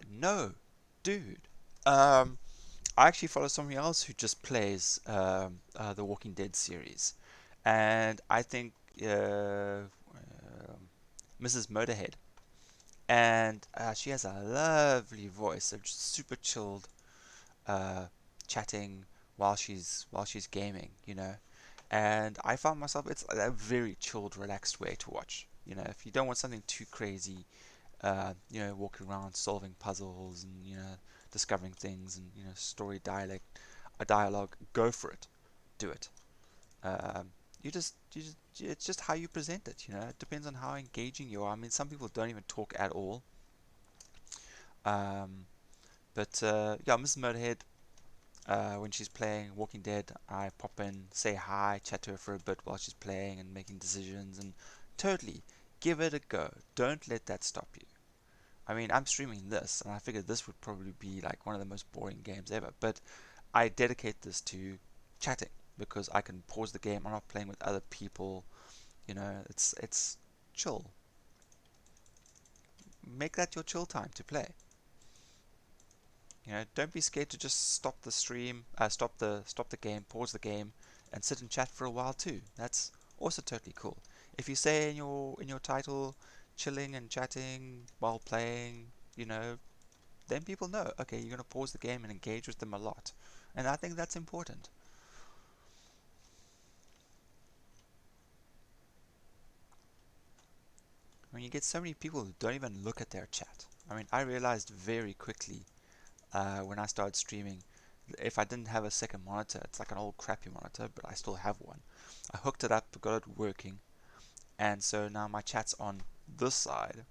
No, dude. I actually follow somebody else who just plays the Walking Dead series, and I think Mrs. Motorhead, and she has a lovely voice. So just super chilled, uh, chatting while she's gaming, And I found myself it's a very chilled, relaxed way to watch. If you don't want something too crazy, walking around solving puzzles and discovering things and story dialogue, go for it, do it. Um, it's just how you present it. It depends on how engaging you are. I mean, some people don't even talk at all. Um, but yeah, Mrs. Motorhead, when she's playing Walking Dead, I pop in, say hi, chat to her for a bit while she's playing and making decisions, and totally give it a go. Don't let that stop you. I mean, I'm streaming this, and I figured this would probably be like one of the most boring games ever, but I dedicate this to chatting because I can pause the game. I'm not playing with other people. It's chill. Make that your chill time to play. Don't be scared to just stop the stream, stop the game, pause the game, and sit and chat for a while too. That's also totally cool. If you say in your title, chilling and chatting while playing, then people know, okay, you're gonna pause the game and engage with them a lot, and I think that's important. I mean, you get so many people who don't even look at their chat. I mean, I realized very quickly when I started streaming, if I didn't have a second monitor, it's like an old crappy monitor, but I still have one. I hooked it up, got it working, and so now my chat's on this side,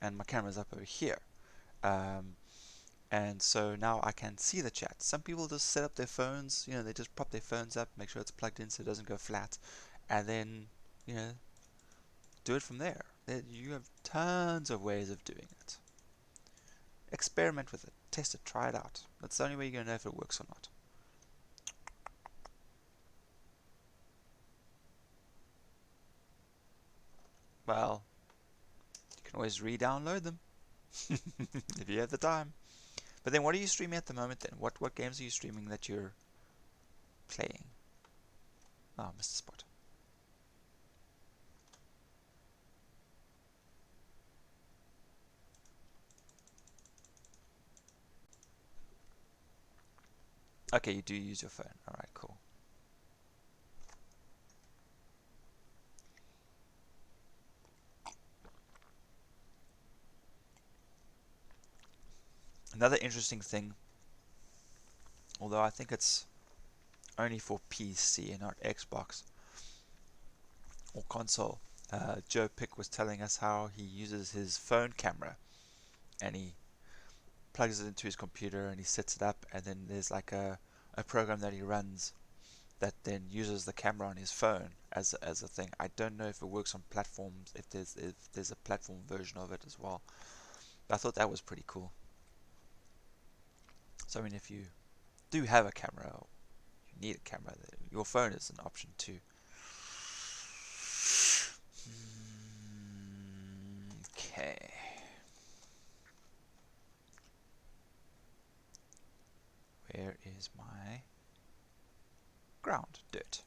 and my camera's up over here. Um, and so now I can see the chat. Some people just set up their phones, they just prop their phones up, make sure it's plugged in so it doesn't go flat, and then, you know, do it from there. You have tons of ways of doing it. Experiment with it, test it, try it out. That's the only way you're going to know if it works or not. Well, you can always re-download them if you have the time. But then what are you streaming at the moment then? What games are you streaming that you're playing? Oh, Mr. Spot. Okay, you do use your phone. Alright, cool. Another interesting thing, although I think it's only for PC and not Xbox or console, Joe Pick was telling us how he uses his phone camera and he plugs it into his computer and he sets it up, and then there's like a program that he runs that then uses the camera on his phone as a thing. I don't know if it works on platforms, if there's a platform version of it as well. But I thought that was pretty cool. So I mean, if you do have a camera, or you need a camera, your phone is an option too. Okay. Where is my ground dirt?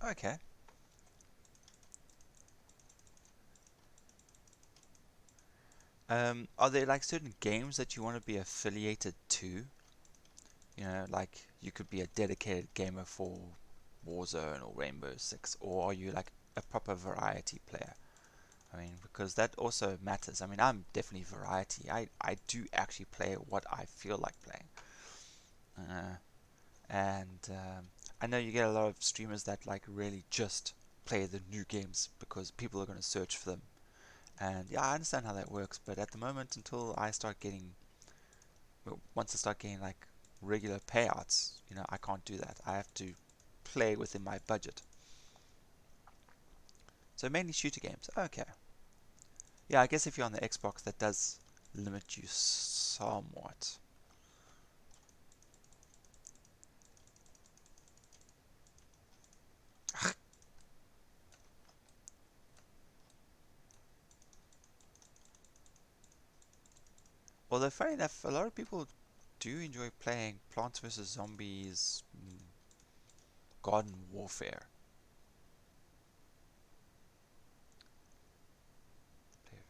Okay. Are there like certain games that you want to be affiliated to? Like you could be a dedicated gamer for Warzone or Rainbow Six, or are you like a proper variety player? I mean, because that also matters. I mean, I'm definitely variety. I do actually play what I feel like playing. Uh, and I know you get a lot of streamers that like really just play the new games because people are going to search for them. And yeah, I understand how that works, but at the moment, until I start getting, well, once I start getting like regular payouts, I can't do that. I have to play within my budget. So mainly shooter games. Okay. Yeah, I guess if you're on the Xbox, that does limit you somewhat. Although, funny enough, a lot of people do enjoy playing Plants vs. Zombies, Garden Warfare.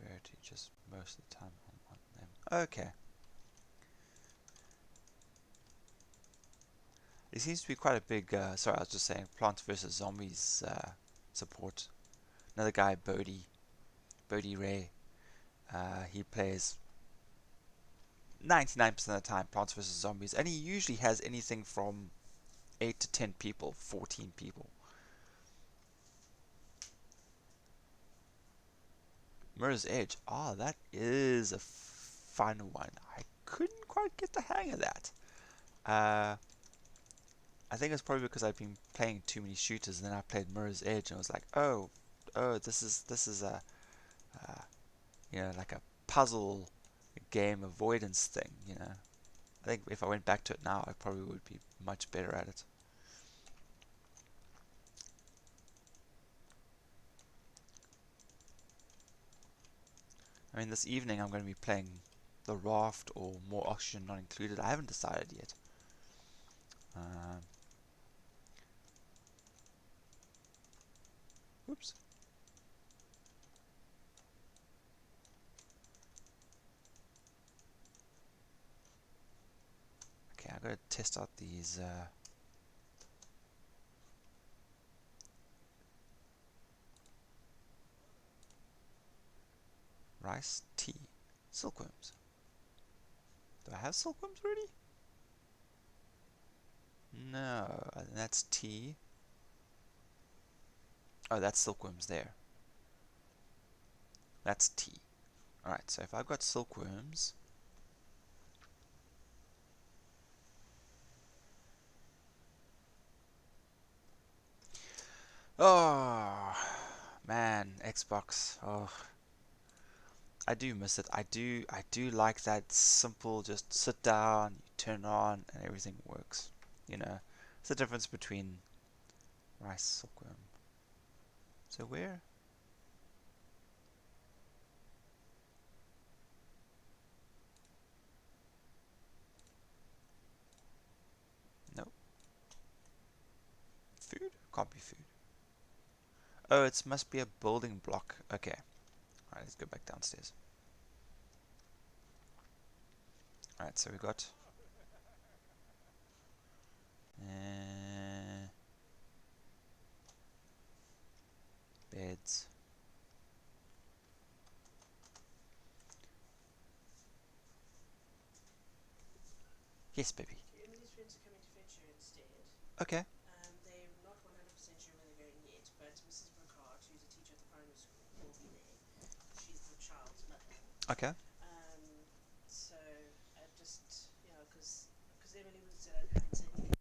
Rarity just most of the time on them. Okay. It seems to be quite a big, sorry, I was just saying, Plants vs. Zombies support. Another guy, Bodie Ray, he plays 99% of the time Plants vs. Zombies, and he usually has anything from 8 to 10 people, 14 people. Mirror's Edge, that is a fun one. I couldn't quite get the hang of that. I think it's probably because I've been playing too many shooters, and then I played Mirror's Edge, and I was like, this is a, uh, like a puzzle game avoidance thing. I think if I went back to it now, I probably would be much better at it. I mean, this evening I'm going to be playing The Raft or More Oxygen Not Included. I haven't decided yet. Oops. Okay, I've got to test out these rice tea silkworms. Do I have silkworms already? No, that's tea. Oh, that's silkworms there. That's tea. Alright, so if I've got silkworms, oh man, Xbox. Oh, I do miss it. I do like that simple, just sit down, you turn it on, and everything works. It's the difference between rice silkworm. So where? Nope. Food? Can't be food. Oh, it must be a building block. Okay. Alright, let's go back downstairs. Alright, so we got beds. Yes, baby. Emily's friends are coming to fetch her instead. Okay. They're not 100% sure where they're going yet, but Mrs. Bricard, who's a teacher at the primary school, will be there. She's the child's mother. Okay. So I just, because Emily said I didn't say anything.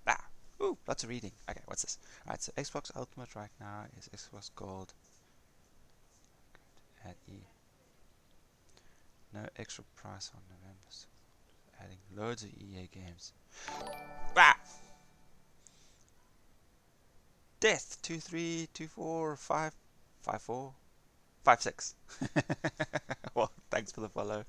Ah. Ooh, lots of reading. Okay, what's this? Alright, so Xbox Ultimate right now is Xbox Gold at E. No extra price on November. So adding loads of EA games. Ah! Death 23245556. Well, thanks for the follow.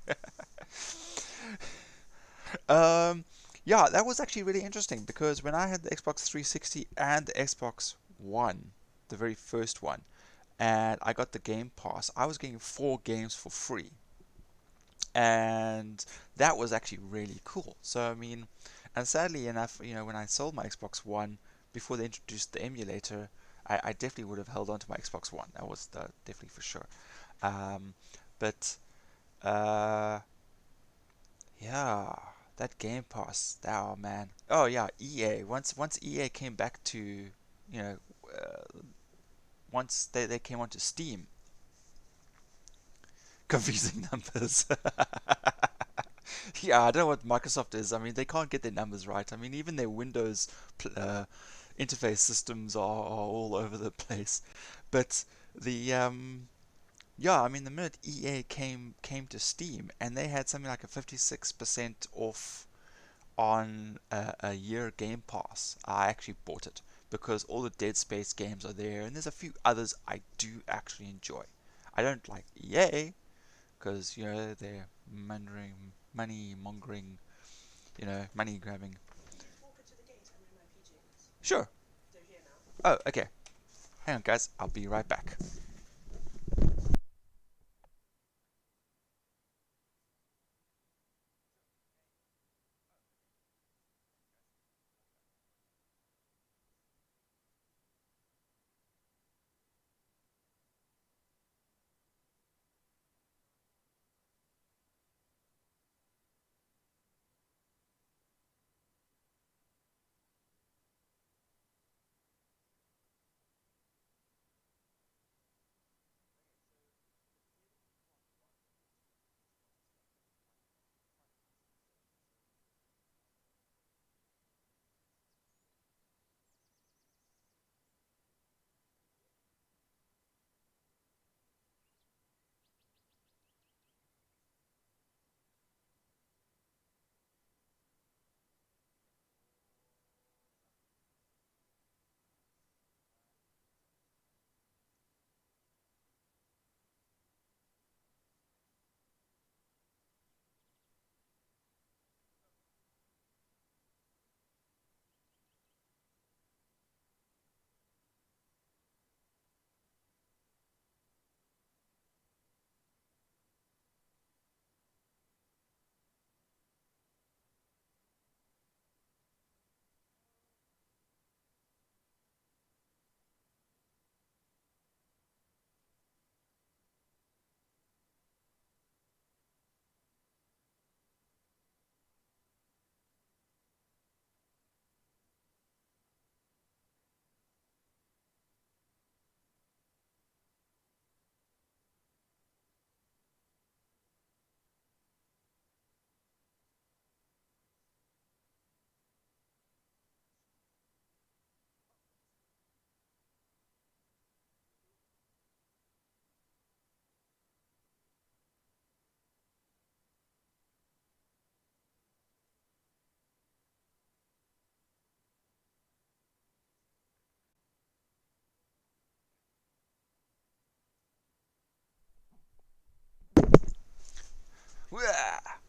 um, yeah, that was actually really interesting because when I had the Xbox 360 and the Xbox One, the very first one, and I got the Game Pass, I was getting 4 games for free, and that was actually really cool. So I mean, and sadly enough, when I sold my Xbox One before they introduced the emulator, I definitely would have held on to my Xbox One. That was definitely for sure. Um, but Uh, yeah, that Game Pass. Oh man. Oh yeah, EA. Once EA came back to, you know, uh, once they came onto Steam, confusing numbers. Yeah, I don't know what Microsoft is. I mean, they can't get their numbers right. I mean, even their Windows interface systems are all over the place. But the yeah, I mean, the minute EA came to Steam and they had something like a 56% off on a year Game Pass, I actually bought it because all the Dead Space games are there, and there's a few others I do actually enjoy. I don't like EA because they're money mongering, money grabbing. Could you walk it to the gate? I'm in my PJs. Sure. They're here now. Oh, okay. Hang on, guys. I'll be right back.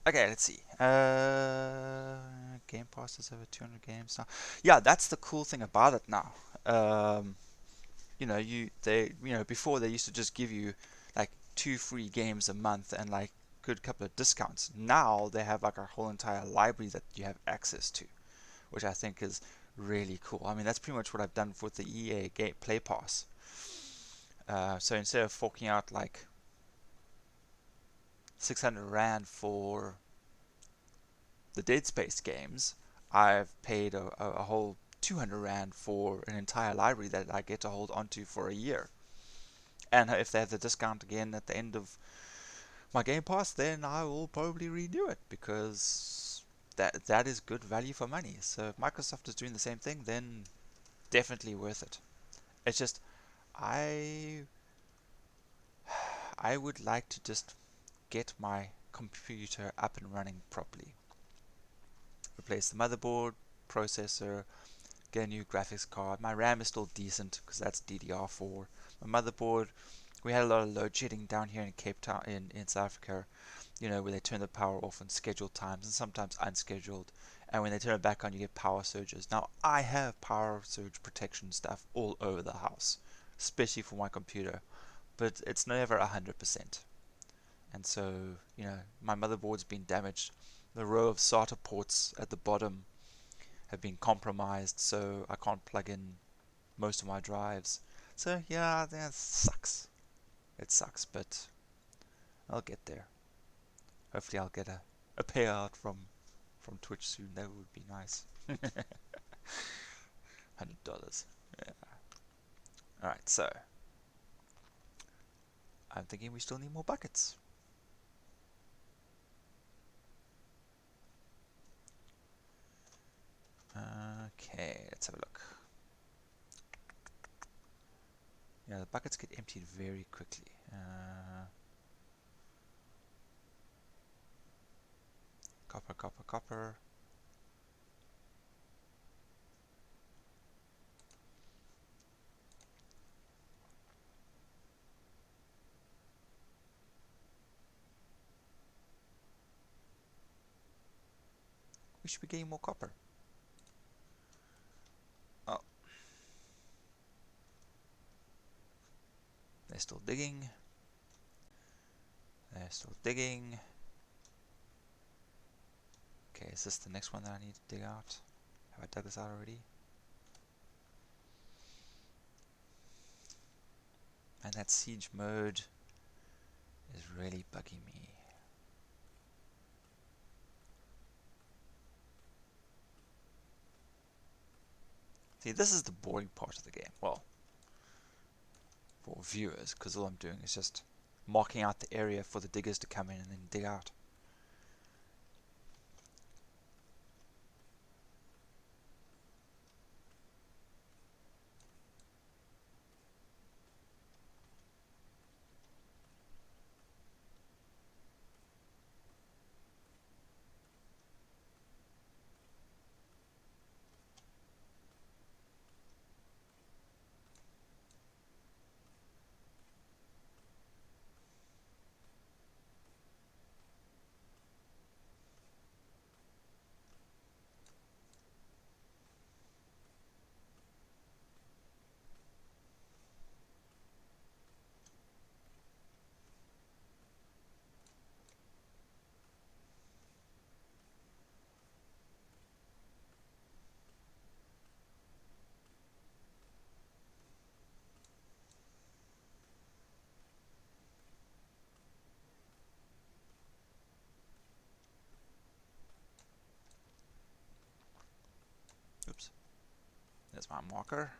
Okay, let's see. Game Pass is over 200 games now. Yeah, that's the cool thing about it now. Um, before they used to just give you like two free games a month and like good couple of discounts. Now they have like a whole entire library that you have access to, which I think is really cool. I mean, that's pretty much what I've done with the EA Play Pass. So instead of forking out like 600 Rand for the Dead Space games, I've paid a whole 200 Rand for an entire library that I get to hold onto for a year. And if they have the discount again at the end of my Game Pass, then I will probably renew it because that is good value for money. So if Microsoft is doing the same thing, then definitely worth it. It's just I I would like to just get my computer up and running properly. Replace the motherboard, processor, get a new graphics card. My RAM is still decent because that's DDR4. My motherboard, we had a lot of load shedding down here in Cape Town, in South Africa, where they turn the power off on scheduled times and sometimes unscheduled. And when they turn it back on, you get power surges. Now, I have power surge protection stuff all over the house, especially for my computer, but it's never 100%. And so, my motherboard's been damaged. The row of SATA ports at the bottom have been compromised, so I can't plug in most of my drives. So, yeah, that sucks. It sucks, but I'll get there. Hopefully I'll get a payout from Twitch soon. That would be nice. $100. Yeah. Alright, so I'm thinking we still need more buckets. Okay, let's have a look. Yeah, the buckets get emptied very quickly. Copper, copper, copper. We should be getting more copper. Oh, they're still digging. They're still digging. Okay, is this the next one that I need to dig out? Have I dug this out already? And that siege mode is really bugging me. See, this is the boring part of the game. Well, for viewers, because all I'm doing is just marking out the area for the diggers to come in and then dig out. Oops. There's my marker.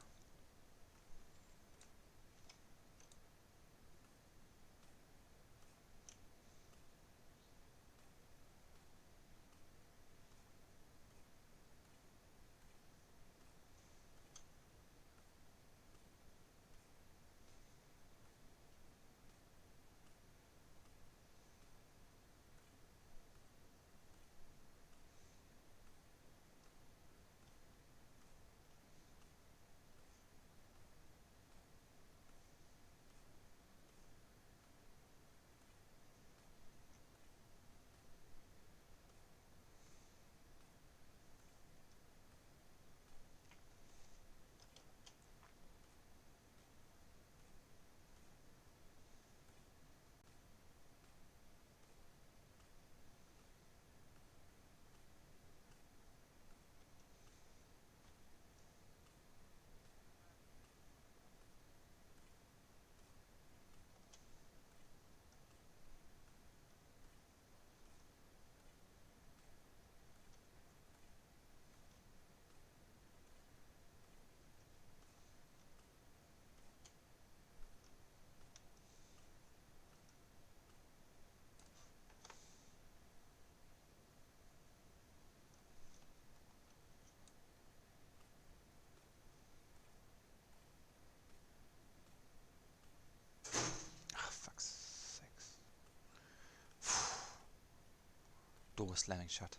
Oh, fuck's sakes. Door slamming shut.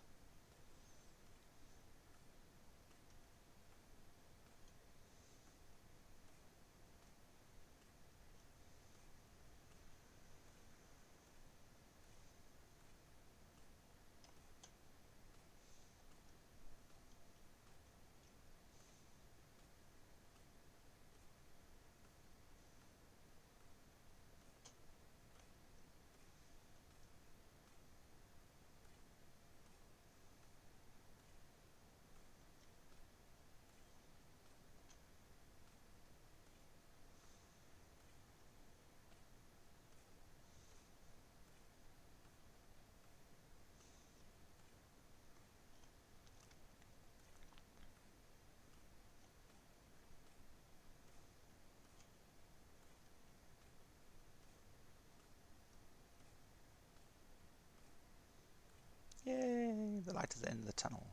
light at the end of the tunnel.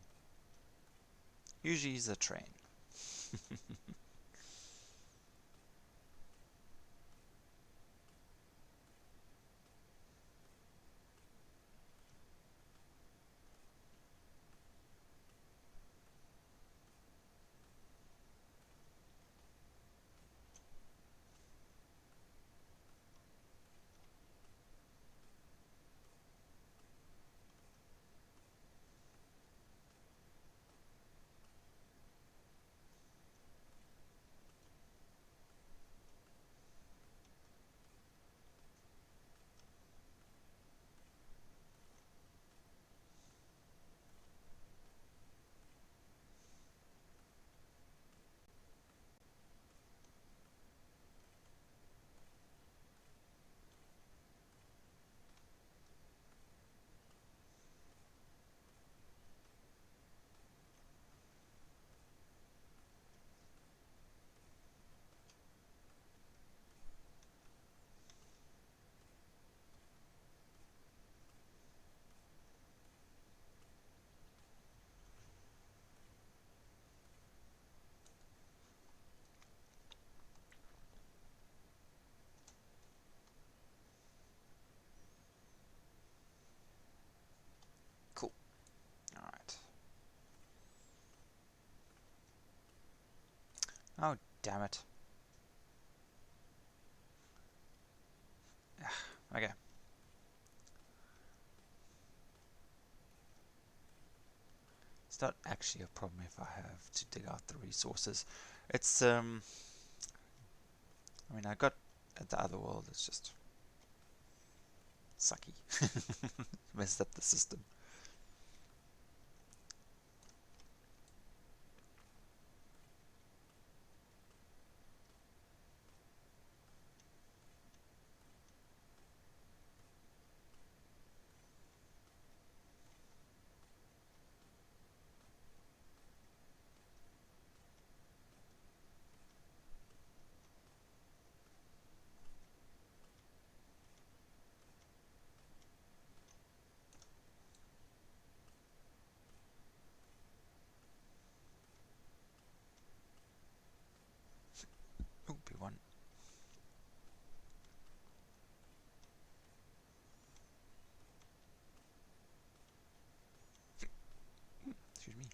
Usually it's a train. Cool. Alright. Oh, damn it. Okay. It's not actually a problem if I have to dig out the resources. It's, I mean, I got at the other world, it's just sucky. Messed up the system. Ooh, B1. Excuse me.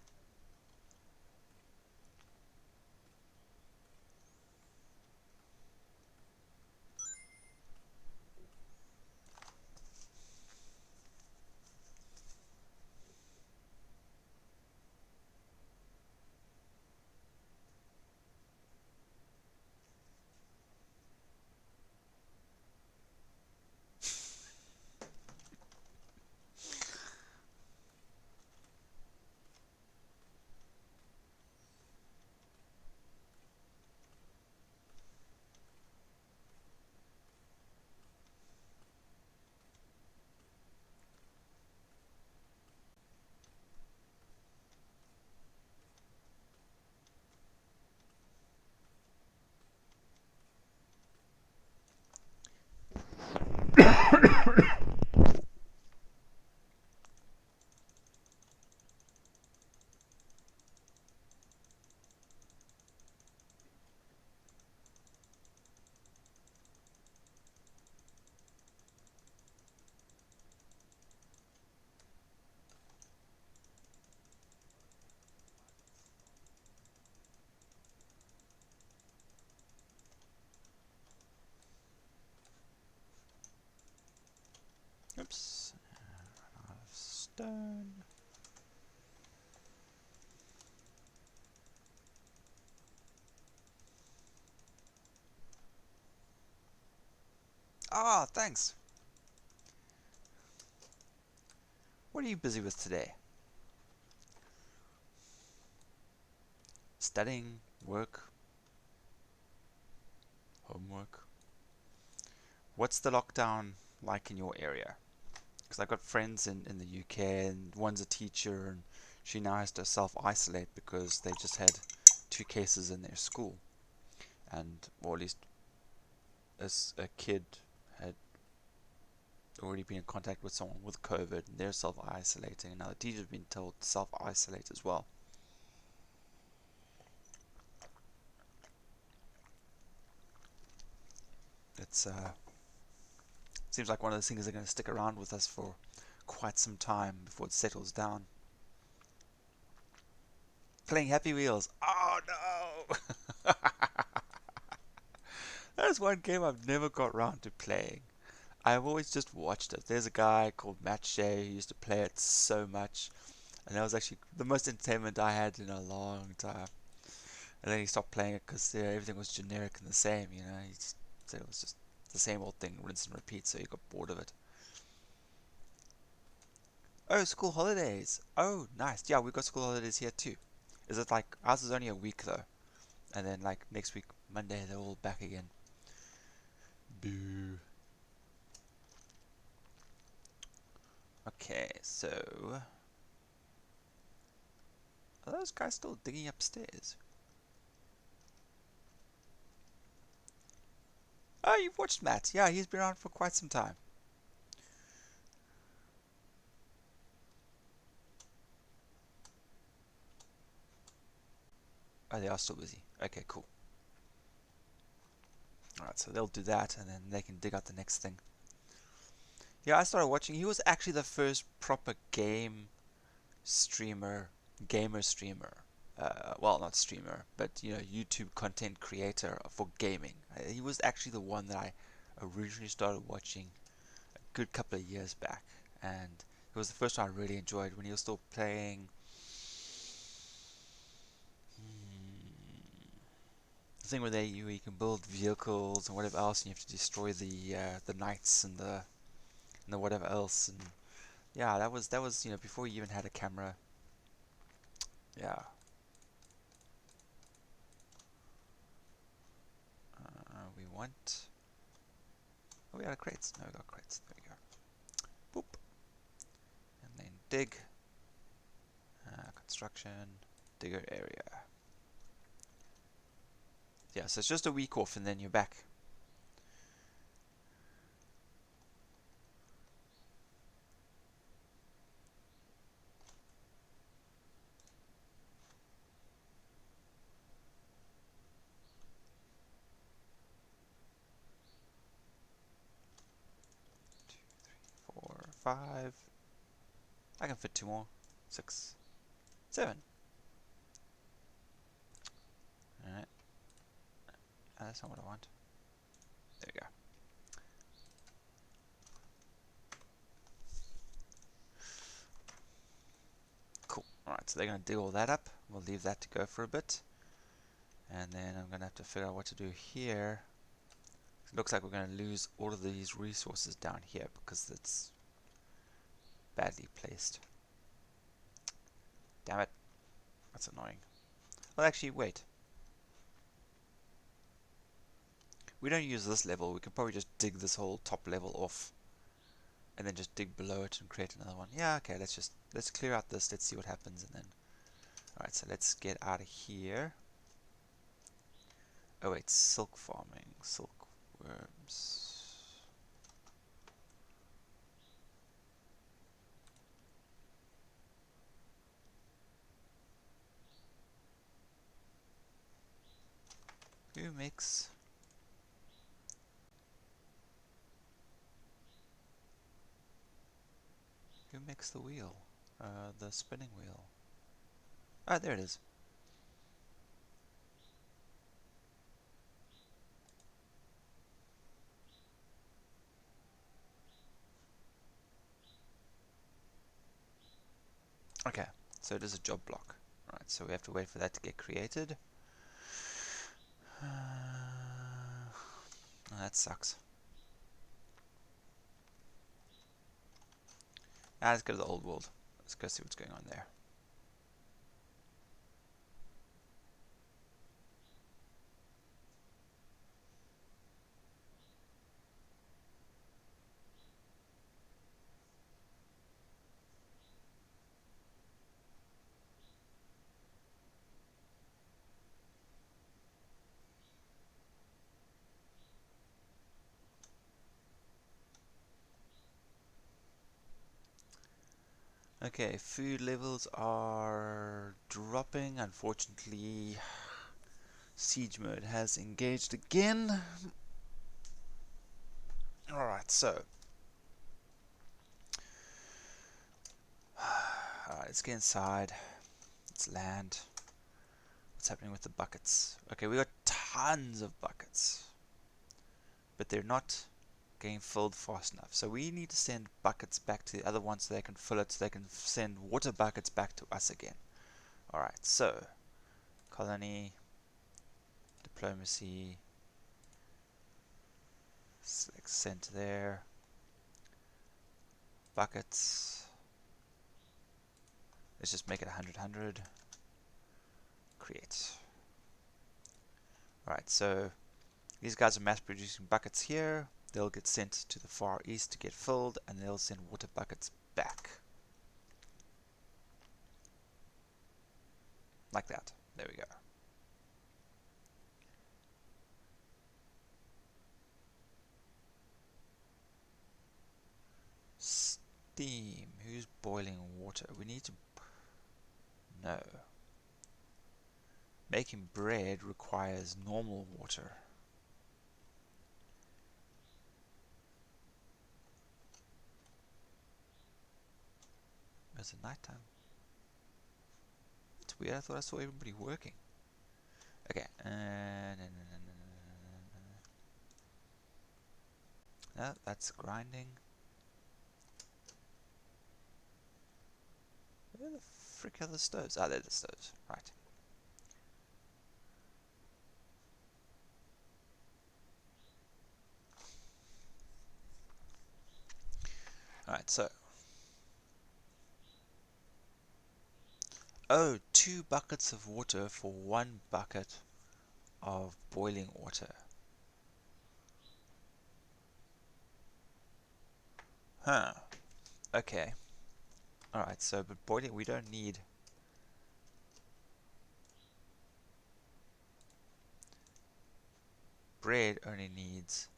Oops. Run out of stone. Ah, thanks. What are you busy with today? Studying, work, homework? What's the lockdown like in your area? Because I've got friends in the UK, and one's a teacher, and she now has to self-isolate because they just had 2 cases in their school. And, or at least as a kid had already been in contact with someone with COVID and they're self-isolating, and now the teacher's been told to self-isolate as well. It's seems like one of those things that are going to stick around with us for quite some time before it settles down. Playing Happy Wheels. Oh no! That's one game I've never got around to playing. I've always just watched it. There's a guy called Matt Shea who used to play it so much, and that was actually the most entertainment I had in a long time. And then he stopped playing it because everything was generic and the same, you know. He just said it was just the same old thing, rinse and repeat, so he got bored of it. Oh, school holidays. Oh, nice. Yeah, we've got school holidays here too. Is it like ours is only a week though, and then like next week Monday they're all back again. Boo. Okay, so are those guys still digging upstairs? Oh, you've watched Matt. Yeah, he's been around for quite some time. Oh, they are still busy. Okay, cool. Alright, so they'll do that and then they can dig out the next thing. Yeah, I started watching. He was actually the first proper streamer, gamer streamer. Well, not streamer, but you know, YouTube content creator for gaming. He was actually the one that I originally started watching a good couple of years back, and it was the first one I really enjoyed when he was still playing. The thing where you can build vehicles and whatever else, and you have to destroy the knights and the whatever else, and yeah, that was before you even had a camera. Yeah. We want. Oh, we got crates. No, we got crates. There we go. Boop. And then dig. Construction. Digger area. Yeah, so it's just a week off and then you're back. Two, three, 4, 5. I can fit 2 more. 6, 7. Alright. That's not what I want. There we go. Cool. Alright, so they're going to dig all that up. We'll leave that to go for a bit. And then I'm going to have to figure out what to do here. It looks like we're going to lose all of these resources down here because it's badly placed. Damn it. That's annoying. Well, actually, wait. We don't use this level. We can probably just dig this whole top level off and then just dig below it and create another one. Yeah, okay, let's clear out this. Let's see what happens and then. Alright, so let's get out of here. Oh wait, silk farming, silkworms. Who makes who makes the wheel? The spinning wheel. Ah, there it is. Okay, so it is a job block. Right, so we have to wait for that to get created. Oh, that sucks. Ah, let's go to the old world. Let's go see what's going on there. Okay, food levels are dropping. Unfortunately, siege mode has engaged again. Alright, so. Alright, let's get inside. Let's land. What's happening with the buckets? Okay, we got tons of buckets, but they're not getting filled fast enough. So we need to send buckets back to the other ones so they can fill it, so they can send water buckets back to us again. Alright, so colony, diplomacy, select send there, buckets. Let's just make it 100, create. Alright, so these guys are mass producing buckets here. They'll get sent to the far east to get filled, and they'll send water buckets back. Like that. There we go. Steam. Who's boiling water? We need to... No. Making bread requires normal water. Is it nighttime? It's weird. I thought I saw everybody working. Okay. No, that's grinding. Where the frick are the stoves? Ah, they're the stoves. Right. Alright, so. Oh, 2 buckets of water for 1 bucket of boiling water. Huh. Okay. Alright, so, but boiling, we don't need... Bread only needs...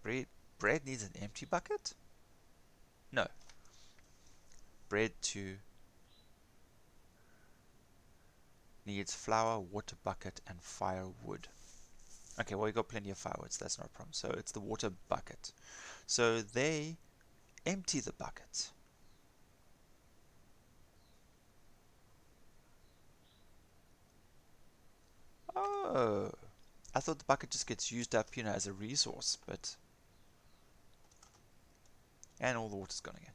Bread needs an empty bucket? No. Bread to needs flour, water bucket, and firewood. Okay, well, we got plenty of firewood, so that's not a problem. So it's the water bucket. So they empty the bucket. Oh, I thought the bucket just gets used up, you know, as a resource, but... And all the water's gone again.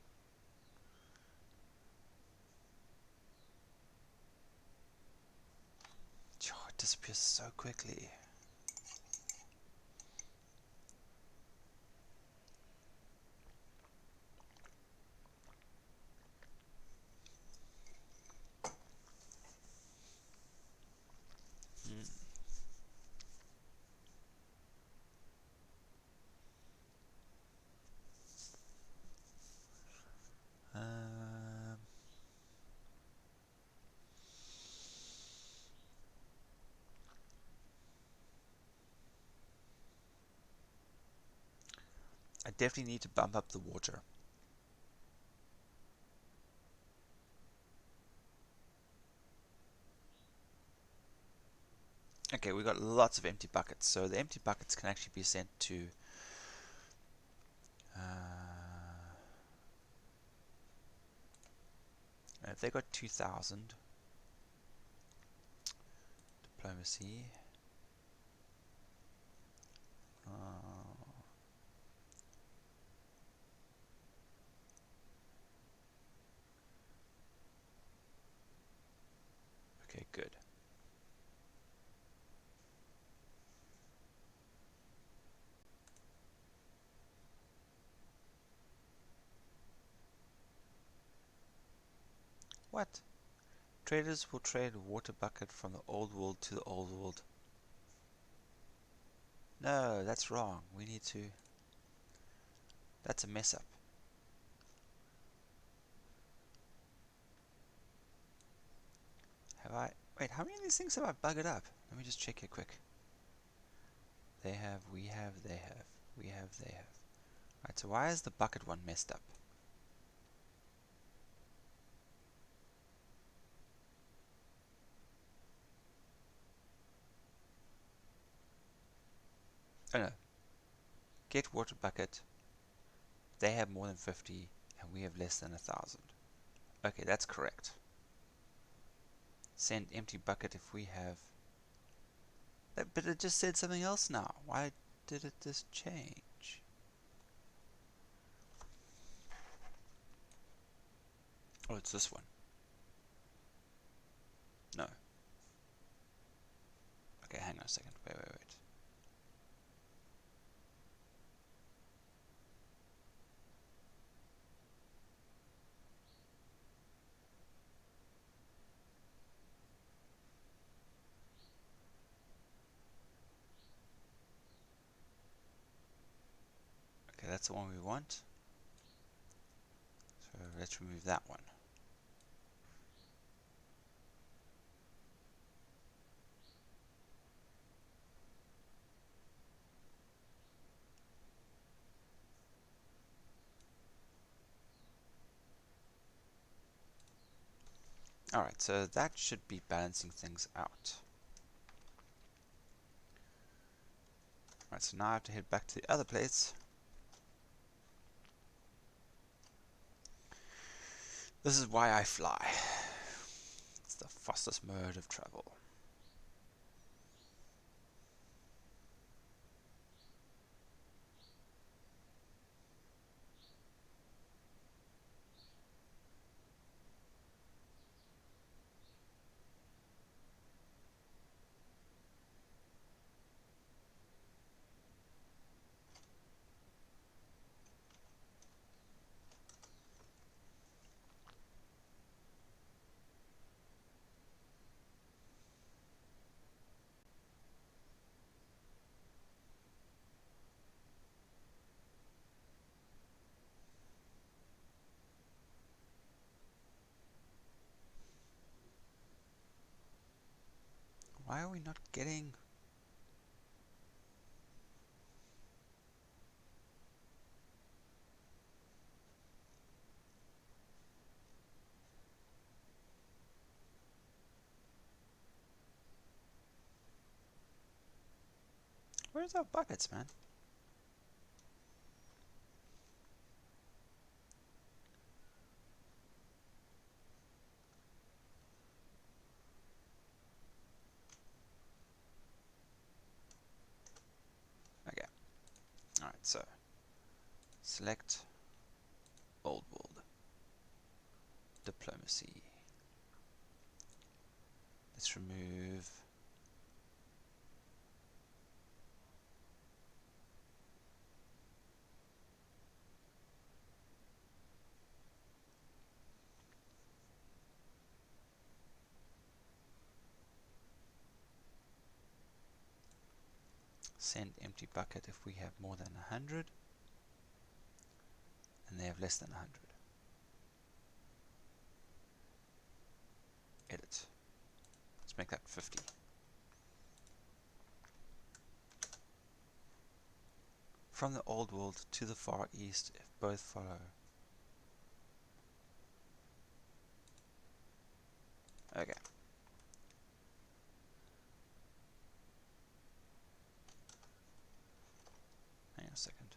It disappears so quickly. Hmm. Um, I definitely need to bump up the water. Okay, we've got lots of empty buckets, so the empty buckets can actually be sent to... if they got 2,000, diplomacy... okay, good. What? Traders will trade a water bucket from the old world to the old world. No, that's wrong. We need to... That's a mess up. Have I... Wait, how many of these things have I buggered up? Let me just check here quick. They have, we have, they have, we have, they have. Right, so why is the bucket one messed up? Oh no, get water bucket. They have more than 50 and we have less than 1,000. Okay, that's correct. Send empty bucket if we have... But it just said something else now. Why did it just change? Oh, it's this one. No. Okay, hang on a second. Wait. Okay, that's the one we want. So let's remove that one. Alright, so that should be balancing things out. Alright, so now I have to head back to the other place. This is why I fly. It's the fastest mode of travel. Why are we not getting... Where's our buckets, man? Okay. Alright, so select old world. Diplomacy. Let's remove... Send empty bucket if we have more than 100 and they have less than 100. Edit. Let's make that 50. From the old world to the far east if both follow. Okay. Hang on a second.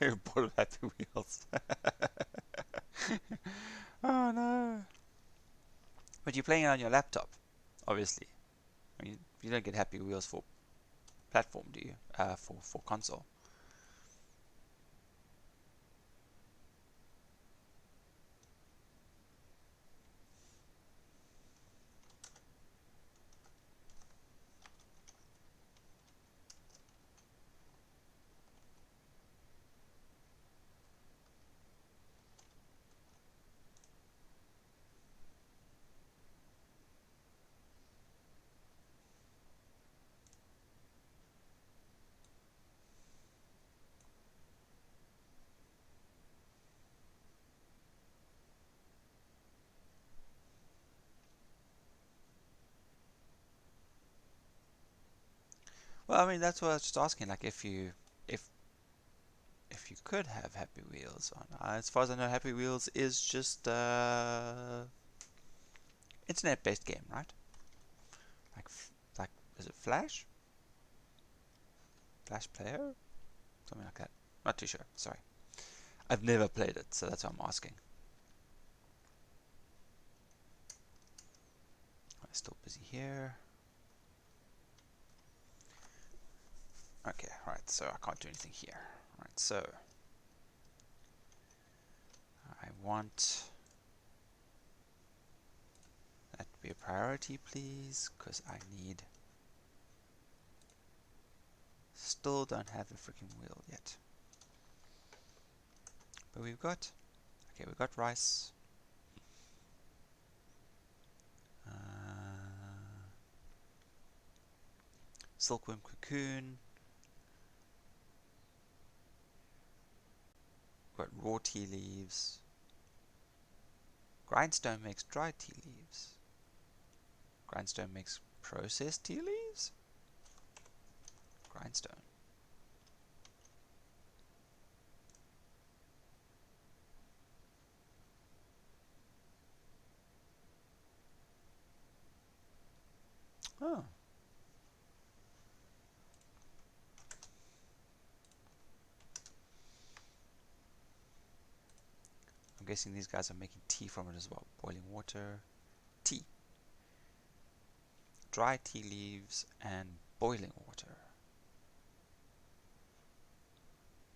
You're bored of Happy Wheels. Oh no. But you're playing it on your laptop, obviously. I mean, you don't get Happy Wheels for platform, do you? For console. Well, I mean, that's what I was just asking. Like, if if you could have Happy Wheels on, as far as I know, Happy Wheels is just internet-based game, right? Like, like, is it Flash? Flash Player? Something like that. Not too sure. Sorry, I've never played it, so that's why I'm asking. I'm still busy here. Okay, right. So I can't do anything here. Right. So I want that to be a priority, please, because I need. Still don't have the freaking wheel yet. But we've got. Okay, we've got rice. Silkworm cocoon. We've got raw tea leaves. Grindstone makes dry tea leaves. Grindstone makes processed tea leaves? Grindstone. Oh. I'm guessing these guys are making tea from it as well. Boiling water, tea. Dry tea leaves and boiling water.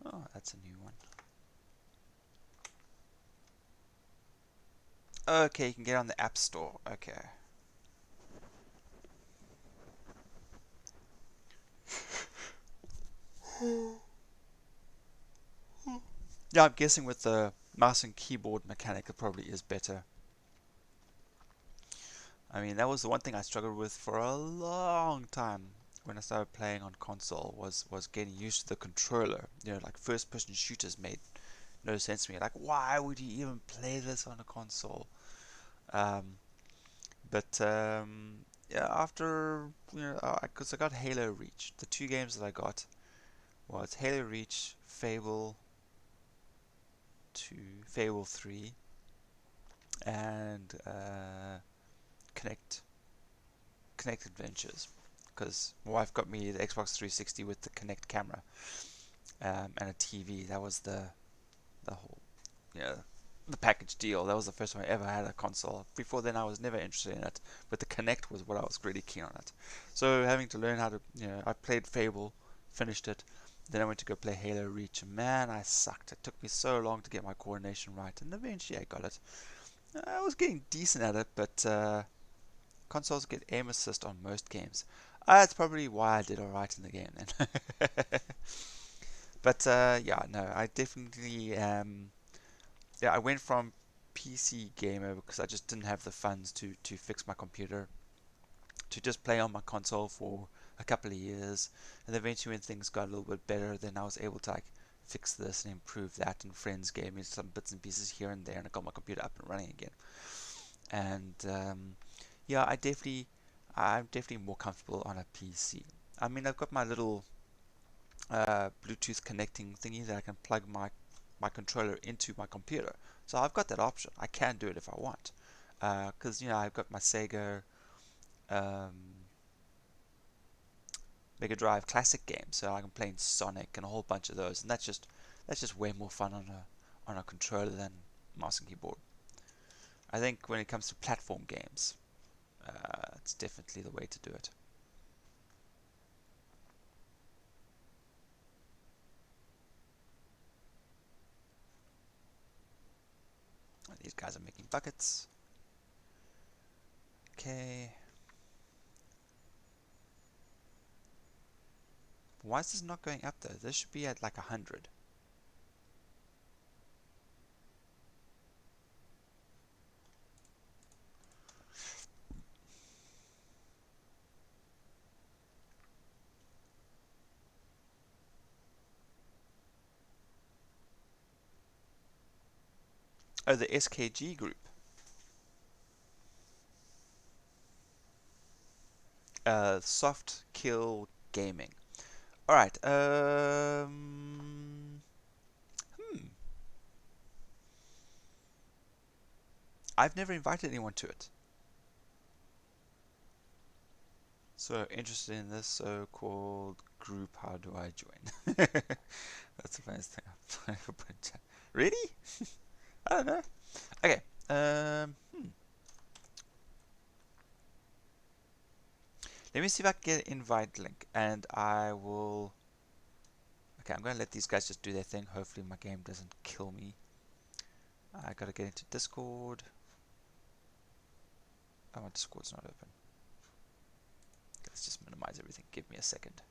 Oh, that's a new one. Okay, you can get on the App Store. Okay. Yeah, I'm guessing with the mouse and keyboard mechanic, it probably is better. I mean, that was the one thing I struggled with for a long time when I started playing on console was getting used to the controller. You know, like first-person shooters made no sense to me. Like, why would you even play this on a console? Um, but yeah, after because I got Halo Reach, the two games that I got was Halo Reach, Fable 2, Fable 3, and Connect Connect Adventures. Because my wife got me the Xbox 360 with the Connect camera and a TV. That was the whole yeah the package deal. That was the first time I ever had a console. Before then, I was never interested in it, but the Connect was what I was really keen on it. So having to learn how to, I played Fable, finished it, then I went to go play Halo Reach. And man, I sucked. It took me so long to get my coordination right, and eventually I got it. I was getting decent at it, but consoles get aim assist on most games. That's probably why I did alright in the game then. But yeah, no, I definitely yeah, I went from PC gamer because I just didn't have the funds to fix my computer to just play on my console for a couple of years, and eventually when things got a little bit better, then I was able to like fix this and improve that, and friends gave me some bits and pieces here and there, and I got my computer up and running again. And yeah, I'm definitely more comfortable on a PC. I mean, I've got my little Bluetooth connecting thingy that I can plug my controller into my computer. So I've got that option. I can do it if I want. Because I've got my Sega um, Mega Drive classic games. So I'm playing Sonic and a whole bunch of those, and that's just way more fun on a controller than mouse and keyboard. I think when it comes to platform games, it's definitely the way to do it. These guys are making buckets. Okay. Why is this not going up though? This should be at like 100. Oh, the SKG group. Soft Kill Gaming. Alright, I've never invited anyone to it. So, interested in this so-called group, how do I join? That's the funniest thing I've ever put in chat. Really? I don't know. Okay, let me see if I can get an invite link, and I will... Okay, I'm gonna let these guys just do their thing. Hopefully my game doesn't kill me. I gotta get into Discord. Oh, my Discord's not open. Let's just minimize everything. Give me a second.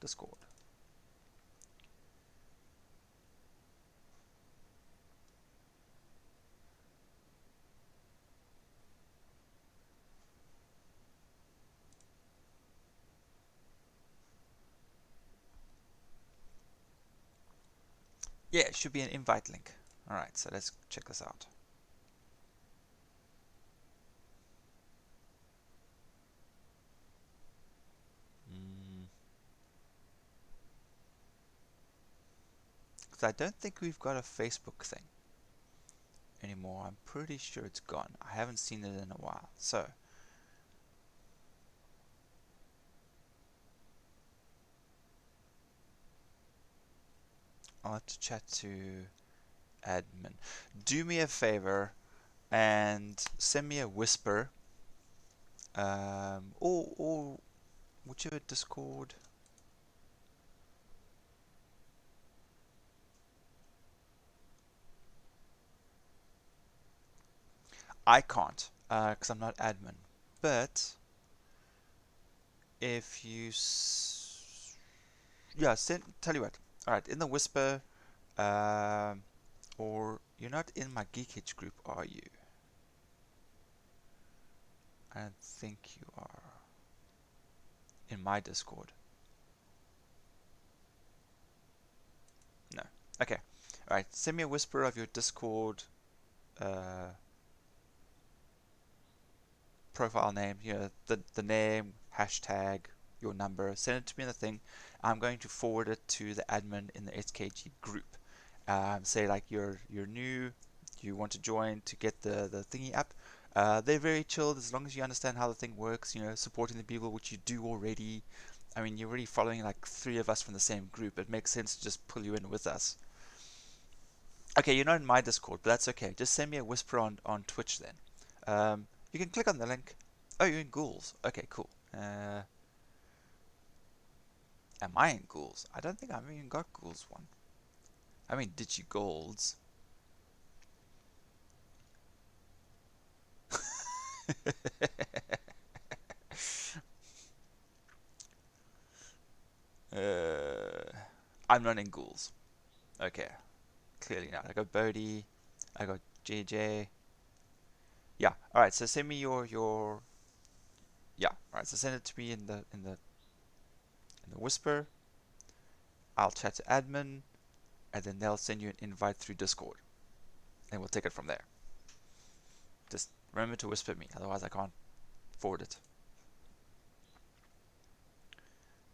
Discord. Yeah, it should be an invite link. Alright, so let's check this out. Because I don't think we've got a Facebook thing anymore. I'm pretty sure it's gone. I haven't seen it in a while. So, I'll have to chat to admin. Do me a favor and send me a whisper, or whichever Discord. I can't, because I'm not admin. But if you, yeah, tell you what. All right, in the whisper, um, or you're not in my Geekage group, are you? I don't think you are. In my Discord. No. Okay. All right. Send me a whisper of your Discord uh, profile name. You know, the name, hashtag, your number. Send it to me in the thing. I'm going to forward it to the admin in the SKG group. Say like you're new, you want to join to get the thingy up. They're very chilled as long as you understand how the thing works. You know, supporting the people which you do already. I mean, you're already following like 3 of us from the same group. It makes sense to just pull you in with us. Okay, you're not in my Discord, but that's okay. Just send me a whisper on Twitch then. You can click on the link. Oh, you're in Ghouls. Okay, cool. Am I in Ghouls? I don't think I've even got Ghouls one. I mean, Ditchy Golds. uh, I'm not in Ghouls. Okay, clearly not. I got Bodhi. I got JJ. Yeah. All right. So send me your. Yeah. All right. So send it to me in the whisper. I'll chat to admin, and then they'll send you an invite through Discord, and we'll take it from there. Just remember to whisper me, otherwise I can't forward it.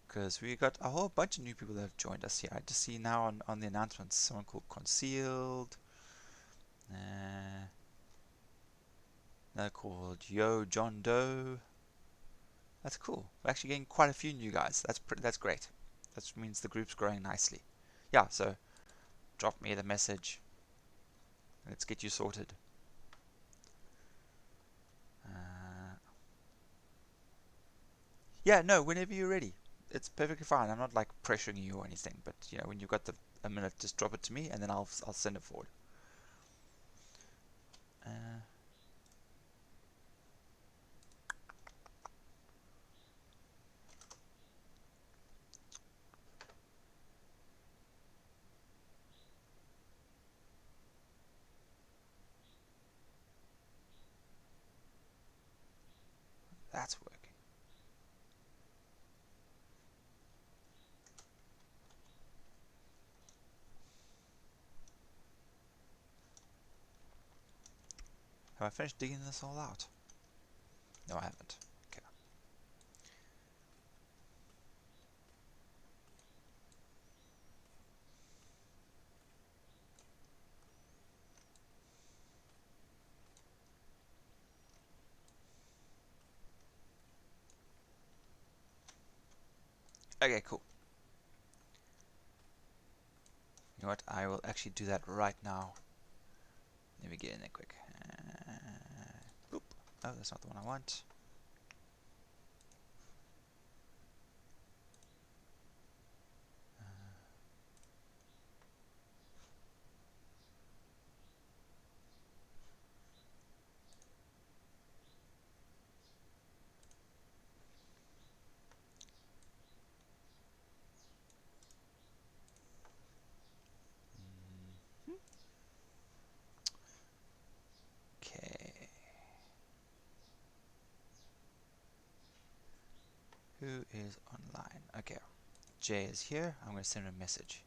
Because we got a whole bunch of new people that have joined us here. I just see now on the announcements someone called Concealed, another called Yo John Doe, That's cool. We're actually getting quite a few new guys. That's great. That means the group's growing nicely. Yeah, so drop me the message. Let's get you sorted. Uh, yeah, no, whenever you're ready. It's perfectly fine. I'm not like pressuring you or anything, but when you've got a minute, just drop it to me, and then I'll send it forward. Uh, that's working. Have I finished digging this all out? No, I haven't. Okay. Okay, cool. You know what? I will actually do that right now. Let me get in there quick. Boop. Oh, that's not the one I want. Okay. Who is online? Okay. Jay is here. I'm going to send him a message.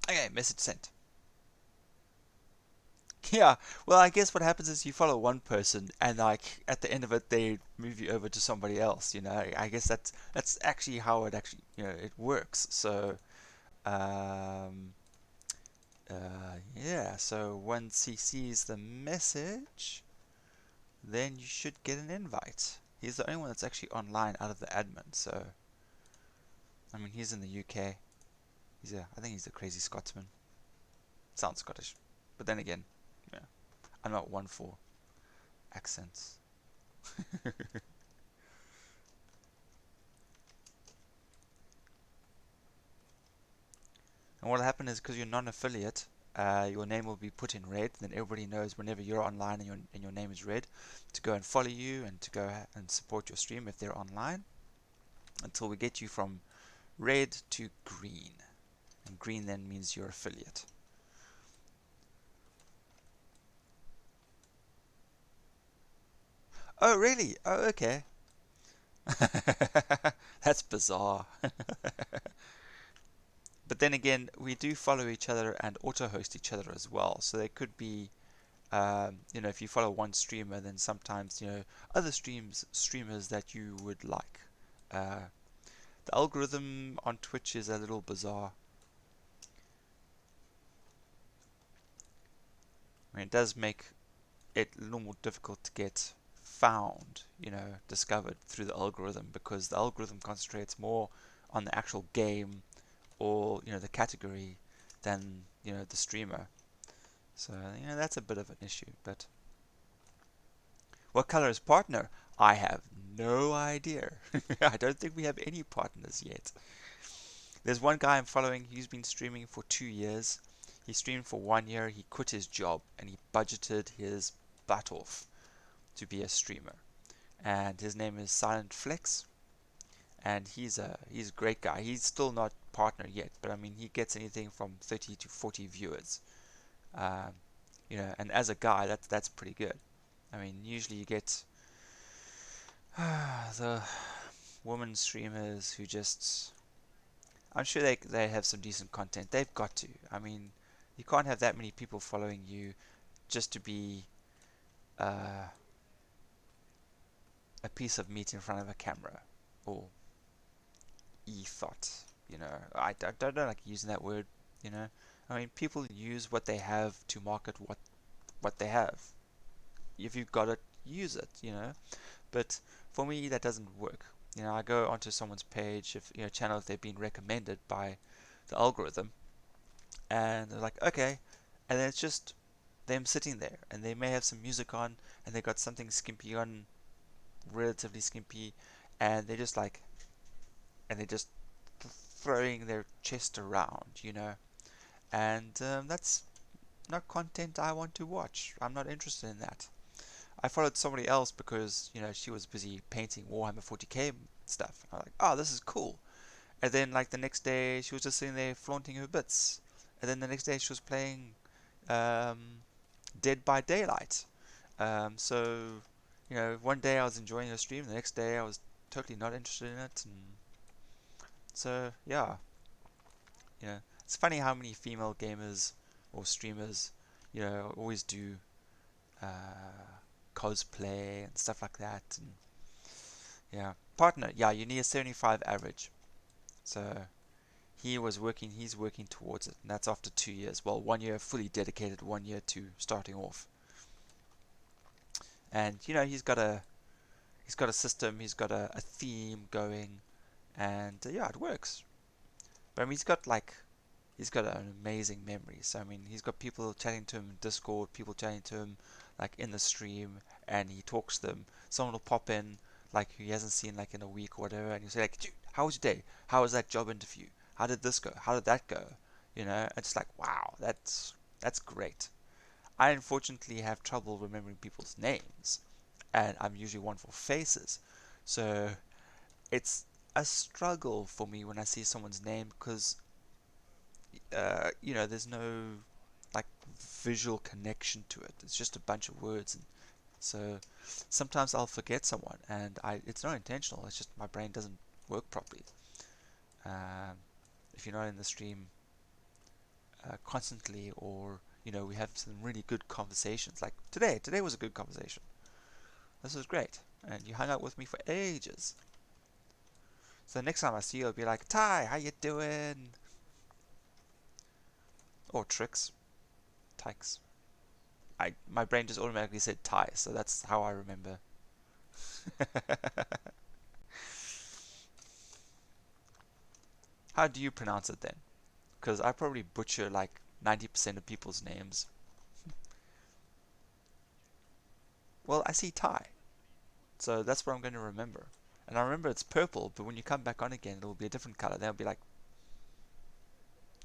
Okay, message sent. Yeah, well, I guess what happens is you follow one person, and like at the end of it, they move you over to somebody else. I guess that's actually how it actually it works. So, um, yeah. So once he sees the message, then you should get an invite. He's the only one that's actually online out of the admin. So, I mean, he's in the UK. I think he's the crazy Scotsman. Sounds Scottish, but then again, yeah, I'm not one for accents. And what'll happen is because you're non-affiliate, your name will be put in red. Then everybody knows whenever you're online and your name is red, to go and follow you and to go and support your stream if they're online. Until we get you from red to green, and green then means you're affiliate. Oh, really? Oh, okay. That's bizarre. But then again, we do follow each other and auto-host each other as well. So there could be if you follow one streamer, then sometimes other streamers that you would like. Uh, the algorithm on Twitch is a little bizarre. I mean, it does make it a little more difficult to get found, discovered through the algorithm because the algorithm concentrates more on the actual game or the category than the streamer. So that's a bit of an issue, but what color is partner? I have no idea. I don't think we have any partners yet. There's one guy I'm following. He's been streaming for 2 years. He streamed for 1 year. He quit his job and he budgeted his butt off. to be a streamer, and his name is Silent Flex, and he's a great guy. He's still not partner yet, but I mean he gets anything from 30 to 40 viewers. Um, and as a guy, that's pretty good. I mean, usually you get the women streamers who just, I'm sure they have some decent content. They've got to. I mean, you can't have that many people following you just to be uh, a piece of meat in front of a camera or e-thought. I don't like using that word. You know, I mean, people use what they have to market what they have. If you've got it, use it. But for me, that doesn't work. I go onto someone's page, if channel, if they've been recommended by the algorithm, and they're like, okay, and then it's just them sitting there, and they may have some music on, and they got something skimpy on, relatively skimpy, and they just like, and they're just throwing their chest around, and that's not content I want to watch. I'm not interested in that. I followed somebody else because she was busy painting Warhammer 40k stuff. I was like, oh, this is cool. And then like the next day she was just sitting there flaunting her bits. And then the next day she was playing um, Dead by Daylight. So one day I was enjoying her stream, the next day I was totally not interested in it, and so yeah, it's funny how many female gamers or streamers, always do uh, cosplay and stuff like that, and yeah, partner, yeah, you need a 75 average. So he's working towards it, and that's after 2 years. Well, 1 year fully dedicated, 1 year to starting off. And he's got a system, he's got a theme going, and yeah, it works. But I mean, he's got an amazing memory. So I mean, he's got people chatting to him in Discord, people chatting to him like in the stream, and he talks to them. Someone will pop in like who he hasn't seen like in a week or whatever, and he'll say like, "Dude, how was your day? How was that job interview? How did this go? How did that go?" It's like, wow, that's great. I unfortunately have trouble remembering people's names, and I'm usually one for faces, so it's a struggle for me when I see someone's name because there's no like visual connection to it. It's just a bunch of words, and so sometimes I'll forget someone, and it's not intentional. It's just my brain doesn't work properly. Um, if you're not in the stream constantly, or we have some really good conversations. Like today was a good conversation. This was great, and you hung out with me for ages. So the next time I see you, I'll be like, Ty, how you doing? Or Tricks, Tykes. My brain just automatically said Ty, so that's how I remember. How do you pronounce it then? Because I probably butcher like 90% of people's names. Well, I see Ty, so that's what I'm going to remember. And I remember it's purple, but when you come back on again, it'll be a different color. Then it'll be like,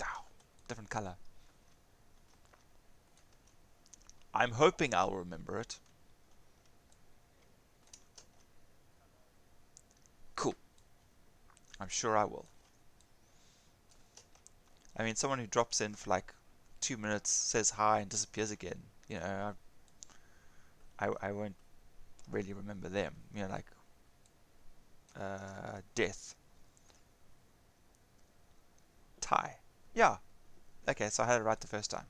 ow, different color. I'm hoping I'll remember it. Cool. I'm sure I will. I mean, someone who drops in for like 2 minutes, says hi, and disappears again. I won't really remember them. Like death, Ty. Yeah. Okay, so I had it right the first time.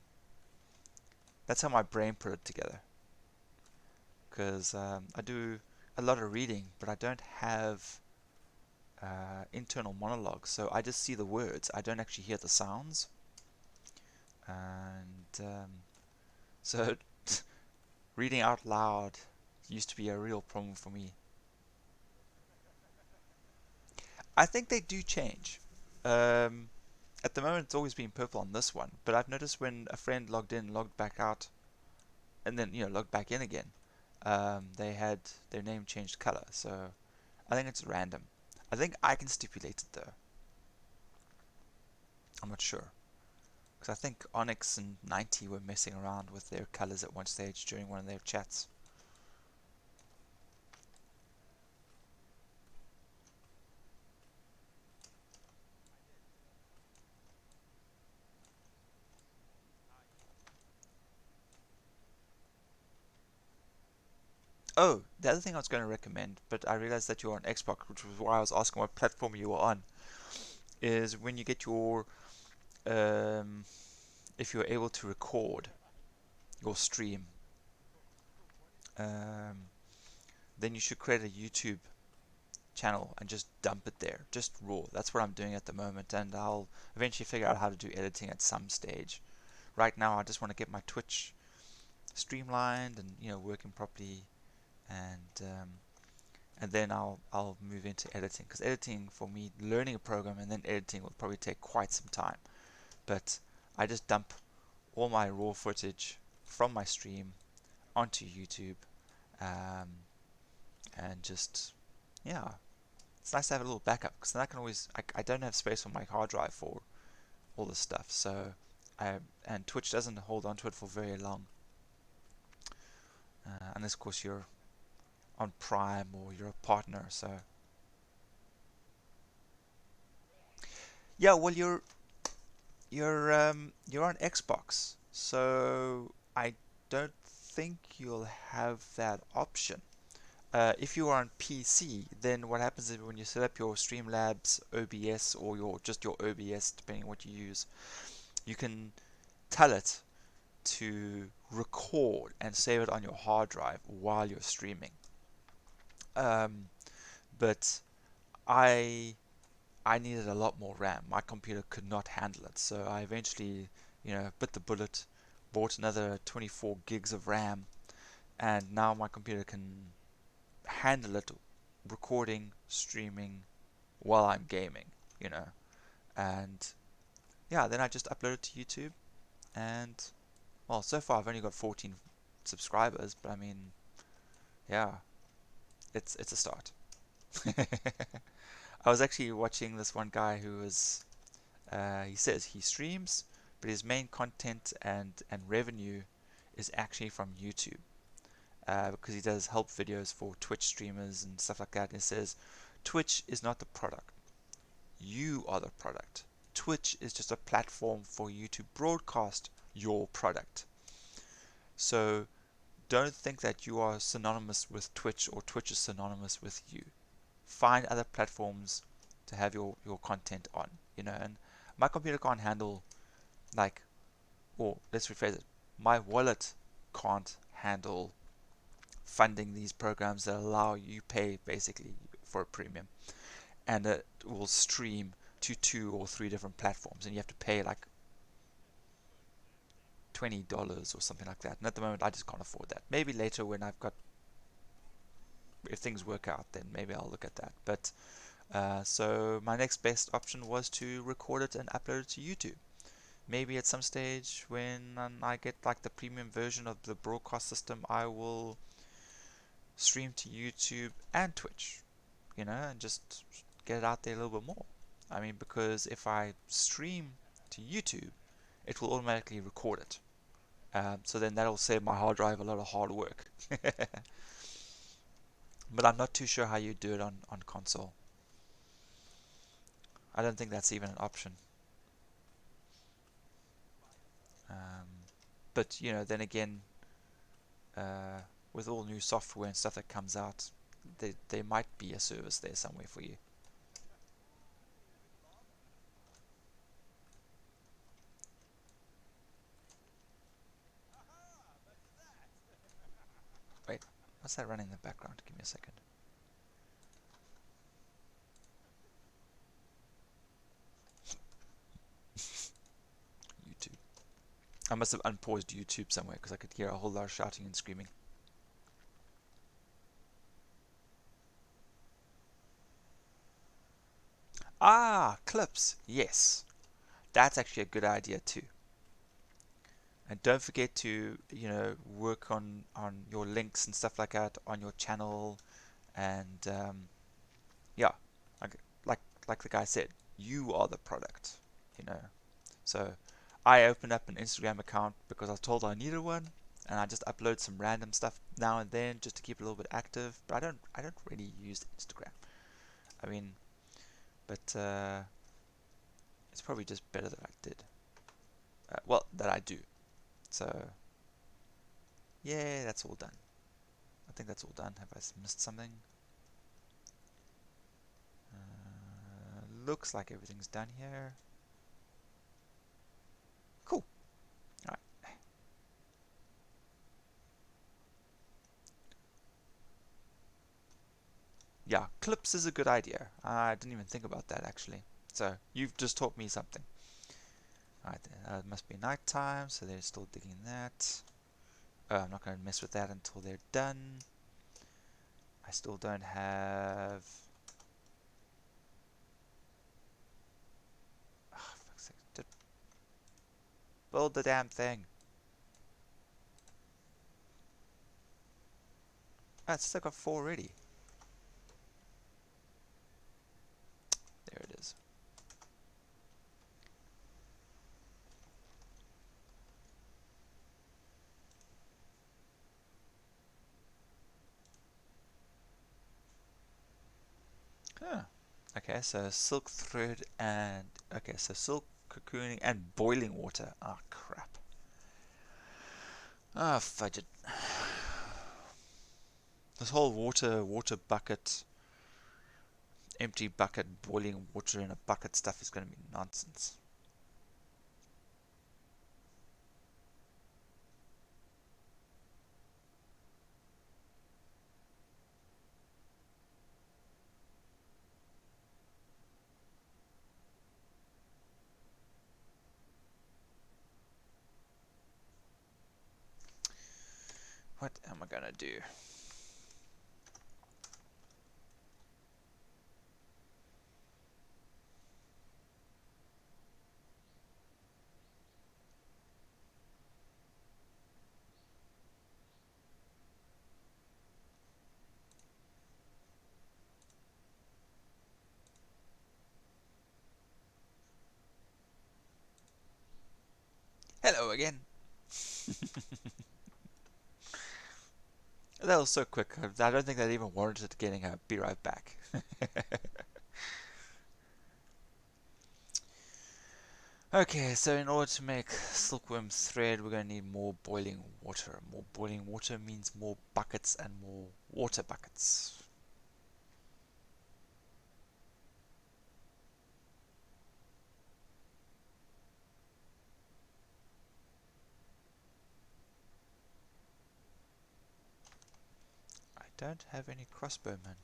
That's how my brain put it together. Because I do a lot of reading, but I don't have internal monologues. So I just see the words. I don't actually hear the sounds. And so reading out loud used to be a real problem for me. I think they do change. Um, at the moment, it's always been purple on this one, but I've noticed when a friend logged in, logged back out, and then logged back in again, they had their name changed color. So I think it's random. I think I can stipulate it though. I'm not sure because I think Onyx and 90 were messing around with their colors at one stage during one of their chats. Oh, the other thing I was going to recommend, but I realized that you're on Xbox, which was why I was asking what platform you were on, is when you get your, um, if you're able to record your stream, um, then you should create a YouTube channel and just dump it there, just raw. That's what I'm doing at the moment, and I'll eventually figure out how to do editing at some stage. Right now, I just want to get my Twitch streamlined and working properly, and and then I'll move into editing, because editing for me, learning a program and then editing will probably take quite some time. But I just dump all my raw footage from my stream onto YouTube, um, and just yeah, it's nice to have a little backup, because then I can always I don't have space on my hard drive for all this stuff. So and Twitch doesn't hold on to it for very long, unless of course you're on Prime or you're a partner. So yeah, well you're on Xbox, so I don't think you'll have that option. If you are on PC, then what happens is when you set up your Streamlabs OBS, or your OBS, depending on what you use, you can tell it to record and save it on your hard drive while you're streaming. Um, but I I needed a lot more RAM. My computer could not handle it, so I eventually, bit the bullet, bought another 24 gigs of RAM, and now my computer can handle it, recording, streaming while I'm gaming, you know. And yeah, then I just upload it to YouTube, and well, so far I've only got 14 subscribers, but I mean, yeah, it's a start. I was actually watching this one guy who was he says he streams, but his main content and revenue is actually from YouTube, because he does help videos for Twitch streamers and stuff like that. And he says Twitch is not the product, you are the product. Twitch is just a platform for you to broadcast your product. So don't think that you are synonymous with Twitch or Twitch is synonymous with you. Find other platforms to have your content on, and my computer can't handle, like, or let's rephrase it, my wallet can't handle funding these programs that allow you pay basically for a premium, and it will stream to 2 or 3 different platforms, and you have to pay like $20 or something like that. And at the moment, I just can't afford that. Maybe later, when if things work out, then maybe I'll look at that. But so my next best option was to record it and upload it to YouTube. Maybe at some stage when I get like the premium version of the broadcast system, I will stream to YouTube and Twitch, and just get it out there a little bit more. I mean, because if I stream to YouTube, it will automatically record it. So then that'll save my hard drive a lot of hard work. But I'm not too sure how you do it on console. I don't think that's even an option. Um, but then again, uh, with all new software and stuff that comes out, there might be a service there somewhere for you. Wait, what's that running in the background? Give me a second. YouTube. I must have unpaused YouTube somewhere because I could hear a whole lot of shouting and screaming. Ah, clips. Yes, that's actually a good idea too. And don't forget to work on your links and stuff like that on your channel. And yeah, like like like the guy said, you are the product. You know. So I opened up an Instagram account because I was told I needed one, and I just upload some random stuff now and then just to keep it a little bit active. But I don't really use Instagram. I mean, but it's probably just better that I did. Well, that I do. So yeah, that's all done. I think that's all done. Have I missed something? Looks like everything's done here. Cool. Alright. Yeah, clips is a good idea. I didn't even think about that actually. So you've just taught me something. Alright, it must be night time, so they're still digging that. I'm not going to mess with that until they're done. I still don't have... Oh, fuck's sake. Build the damn thing. Oh, it's still got 4 already. There it is. Huh. Okay, so silk thread and... Okay, so silk, cocooning, and boiling water. Ah, oh, crap. Ah, oh, fudge it. This whole water bucket, empty bucket, boiling water in a bucket stuff is going to be nonsense. What am I going to do? Hello again. That was so quick. I don't think that even warranted getting a be right back. Okay, so in order to make silkworm thread, we're going to need more boiling water. More boiling water means more buckets and more water buckets. I don't have any crossbowmen.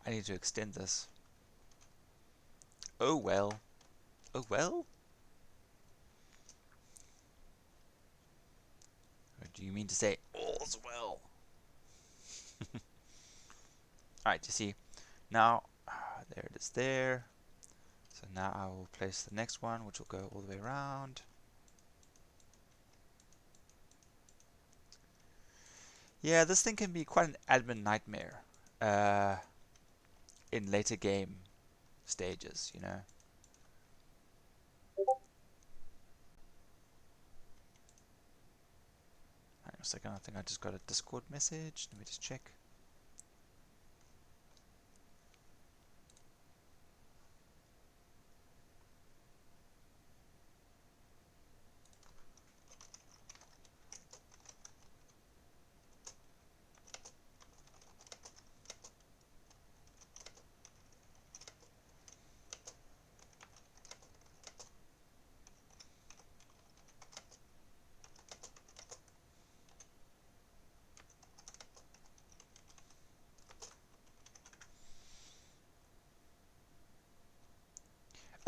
I need to extend this. Oh well. Oh well? Or do you mean to say all's well? Alright, you see, now, there it is there. So now I will place the next one, which will go all the way around. Yeah, this thing can be quite an admin nightmare in later game stages, you know. Hang on a second, I think I just got a Discord message. Let me just check.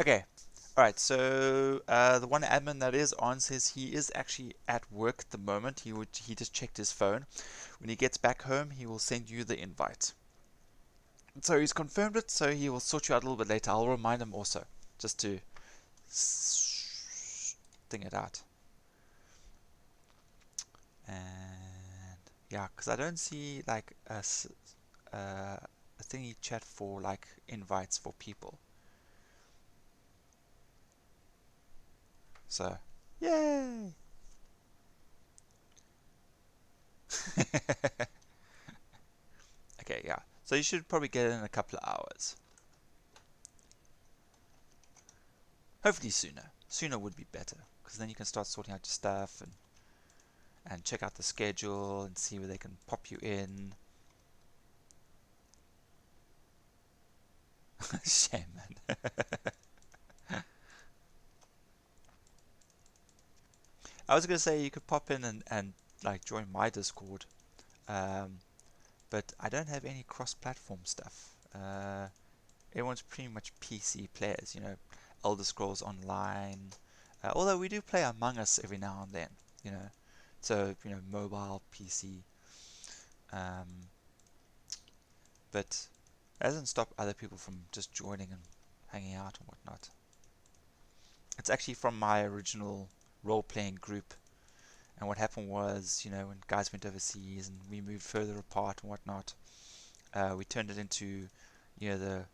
Okay, alright, so the one admin that is on says he is actually at work at the moment. He just checked his phone. When he gets back home, he will send you the invite. So he's confirmed it, so he will sort you out a little bit later. I'll remind him also, just to opting it out. And yeah, because I don't see like a thingy chat for like invites for people. So, yay! Okay, yeah. So you should probably get it in a couple of hours. Hopefully sooner. Sooner would be better, because then you can start sorting out your stuff and check out the schedule and see where they can pop you in. Shame, man. I was gonna say you could pop in and like join my Discord, um, but I don't have any cross-platform stuff. Everyone's pretty much PC players, Elder Scrolls Online. Although we do play Among Us every now and then, you know. So mobile PC, um, but it doesn't stop other people from just joining and hanging out and whatnot. It's actually from my original role-playing group. And what happened was, when guys went overseas and we moved further apart and whatnot, we turned it into, the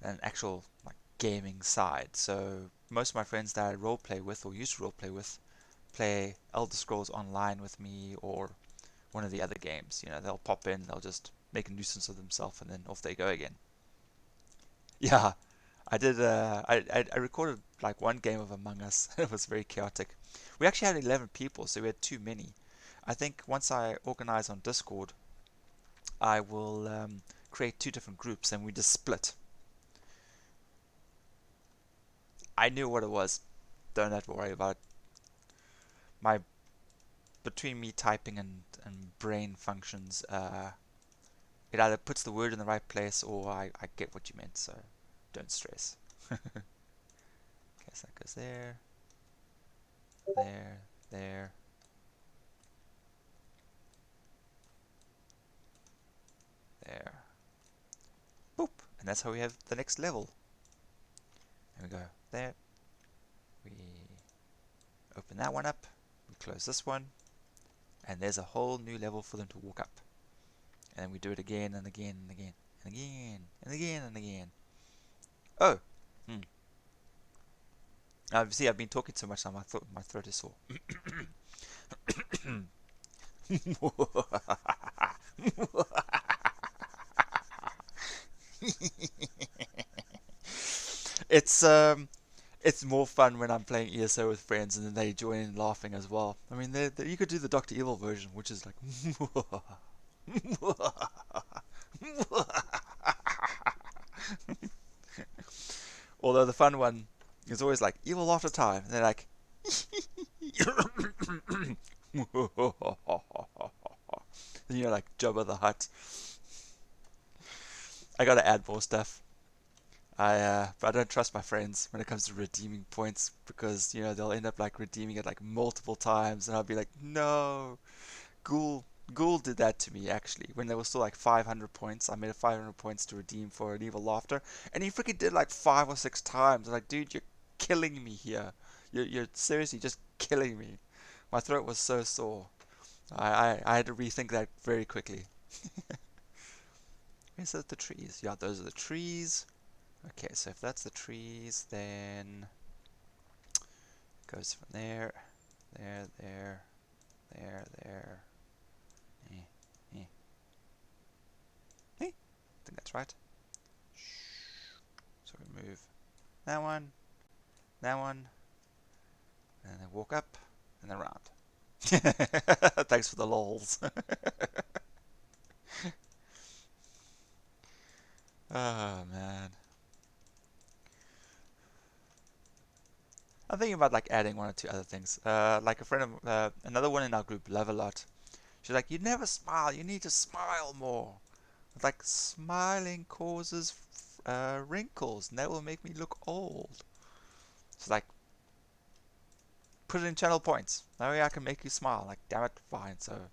an actual like gaming side. So most of my friends that I roleplay with or used to roleplay with play Elder Scrolls Online with me or one of the other games. They'll pop in, they'll just make a nuisance of themselves, and then off they go again. Yeah, I did. I recorded like one game of Among Us. It was very chaotic. We actually had 11 people, so we had too many. I think once I organize on Discord, I will create two different groups, and we just split. I knew what it was. Don't have to worry about it. My Between me typing and brain functions, it either puts the word in the right place or I get what you meant. So don't stress. Okay, so that goes there, there, there, there. Boop, and that's how we have the next level. And we go there. We open that one up. We close this one, and there's a whole new level for them to walk up. And then we do it again and again and again and again and again and again. Oh, see, I've been talking so much now. My throat is sore. it's it's more fun when I'm playing ESO with friends and then they join in laughing as well. I mean, you could do the Doctor Evil version, which is like. Although the fun one is always like evil laughter time, and they're like. Like Jabba the Hutt. I gotta add more stuff. But I don't trust my friends when it comes to redeeming points because they'll end up like redeeming it like multiple times, and I'll be like, no. Ghoul Ghoul did that to me actually when there was still like 500 points. I made it 500 points to redeem for an evil laughter, and he freaking did like 5 or 6 times. I'm like, dude, you're killing me here. You're seriously just killing me. My throat was so sore. I had to rethink that very quickly. Is that the trees? Yeah, those are the trees. Okay, so if that's the trees, then it goes from there, there, there, there. Eh, eh, eh. I think that's right. So we move that one, and then walk up, and then around. Thanks for the lols. Oh man. I'm thinking about like adding one or two other things. Like a friend of another one in our group, Love a Lot. She's like, you never smile. You need to smile more. It's like smiling causes wrinkles, and that will make me look old. It's like, put it in channel points. That way I can make you smile. Like, damn it, fine. So,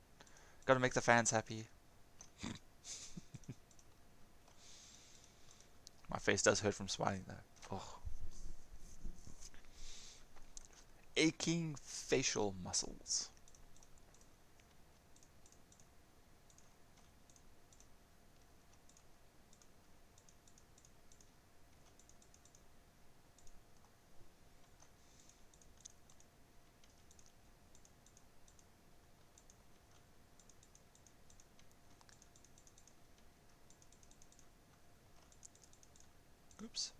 gotta make the fans happy. My face does hurt from smiling though. Oh. aching facial muscles. Oops.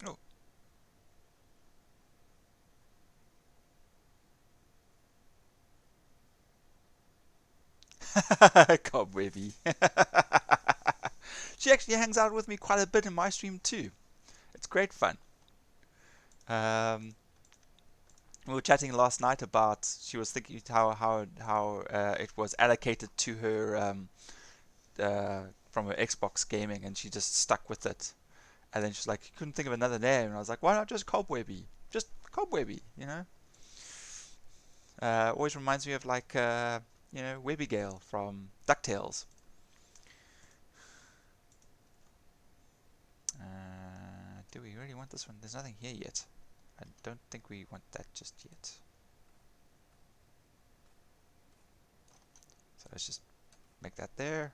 Oh. Cobwebby. She actually hangs out with me quite a bit in my stream too. It's great fun. Um, we were chatting last night about she was thinking how it was allocated to her from her Xbox gaming, and she just stuck with it. And then she's like, she couldn't think of another name, and I was like, why not just Cobwebby? Just Cobwebby, you know. Always reminds me of like Webby Gale from DuckTales. Do we really want this one? There's nothing here yet. I don't think we want that just yet. So let's just make that there.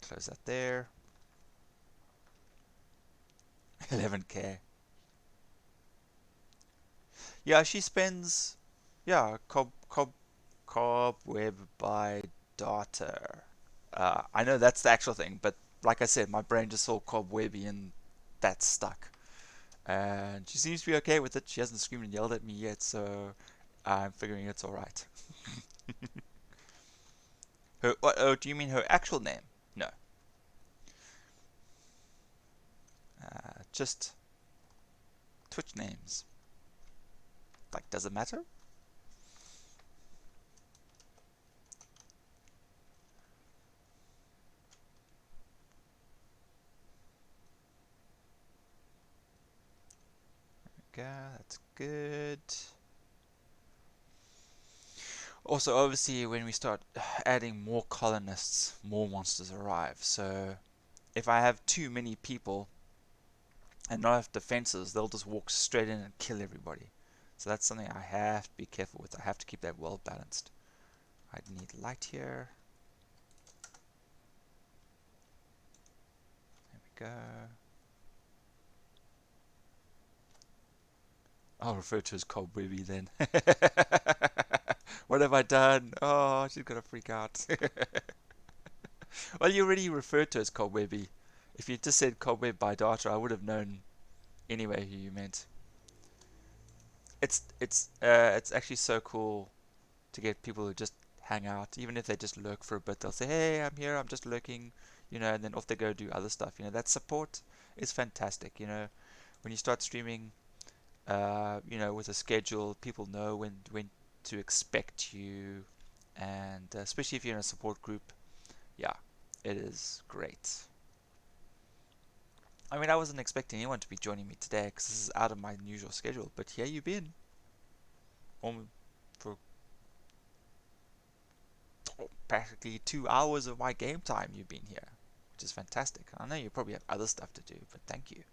Close that there. 11k. Yeah, she spends. Yeah, cobweb by daughter. I know that's the actual thing, but like I said, my brain just saw cobwebby and that's stuck. And she seems to be okay with it. She hasn't screamed and yelled at me yet, so I'm figuring it's alright. Oh, do you mean her actual name? No. Just Twitch names. Like, does it matter? Okay, that's good. Also, obviously, when we start adding more colonists, more monsters arrive. So, if I have too many people and not have defenses, they'll just walk straight in and kill everybody. So that's something I have to be careful with. I have to keep that well balanced. I need light here. There we go. I'll refer to as Cobwebby then. What have I done? Oh, she's gonna freak out. Well, you already referred to as Cobwebby. If you just said Cobweb by Data, I would have known anyway who you meant. It's actually so cool to get people who just hang out, even if they just lurk for a bit. They'll say, "Hey, I'm here. I'm just lurking," and then off they go do other stuff. That support is fantastic. When you start streaming, with a schedule, people know when to expect you, and especially if you're in a support group, yeah, it is great. I mean, I wasn't expecting anyone to be joining me today because this is out of my usual schedule, but here you've been for practically 2 hours of my game time. You've been here, which is fantastic. I know you probably have other stuff to do, but thank you.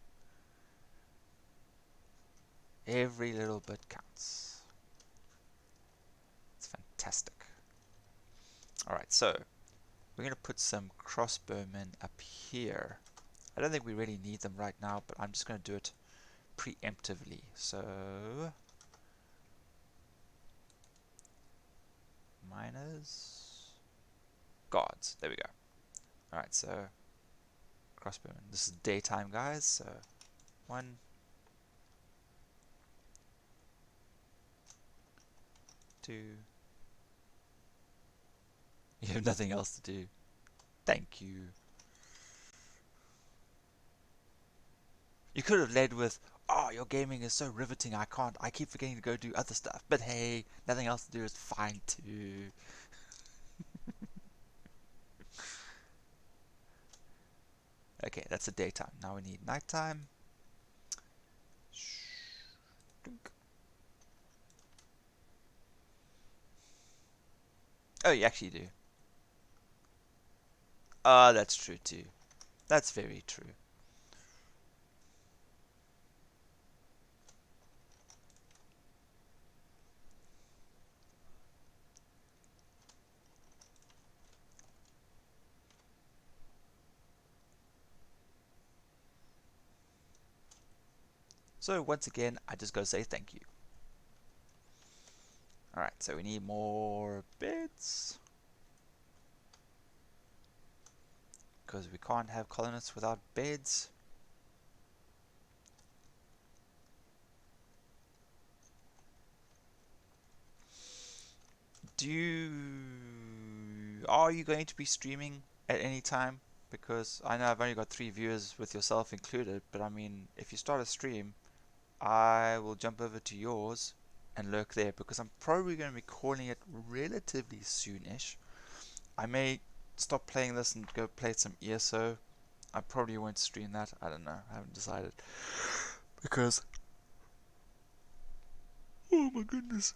Every little bit counts. It's fantastic. Alright, so we're going to put some crossbowmen up here. I don't think we really need them right now, but I'm just going to do it preemptively. So, miners, guards. There we go. Alright, so crossbowmen. This is daytime, guys. So, 1, 2. You have nothing else to do. Thank you. You could have led with, oh, your gaming is so riveting, I keep forgetting to go do other stuff. But hey, nothing else to do is fine too. Okay, that's the daytime. Now we need nighttime. Oh, you actually do. Ah, that's true too. That's very true. So once again, I just gotta say thank you. Alright, so we need more beds. Because we can't have colonists without beds. Are you going to be streaming at any time? Because I know I've only got 3 viewers with yourself included, but I mean, if you start a stream, I will jump over to yours and lurk there because I'm probably going to be calling it relatively soonish. I may stop playing this and go play some ESO. I probably won't stream that. I don't know. I haven't decided. Because, oh my goodness.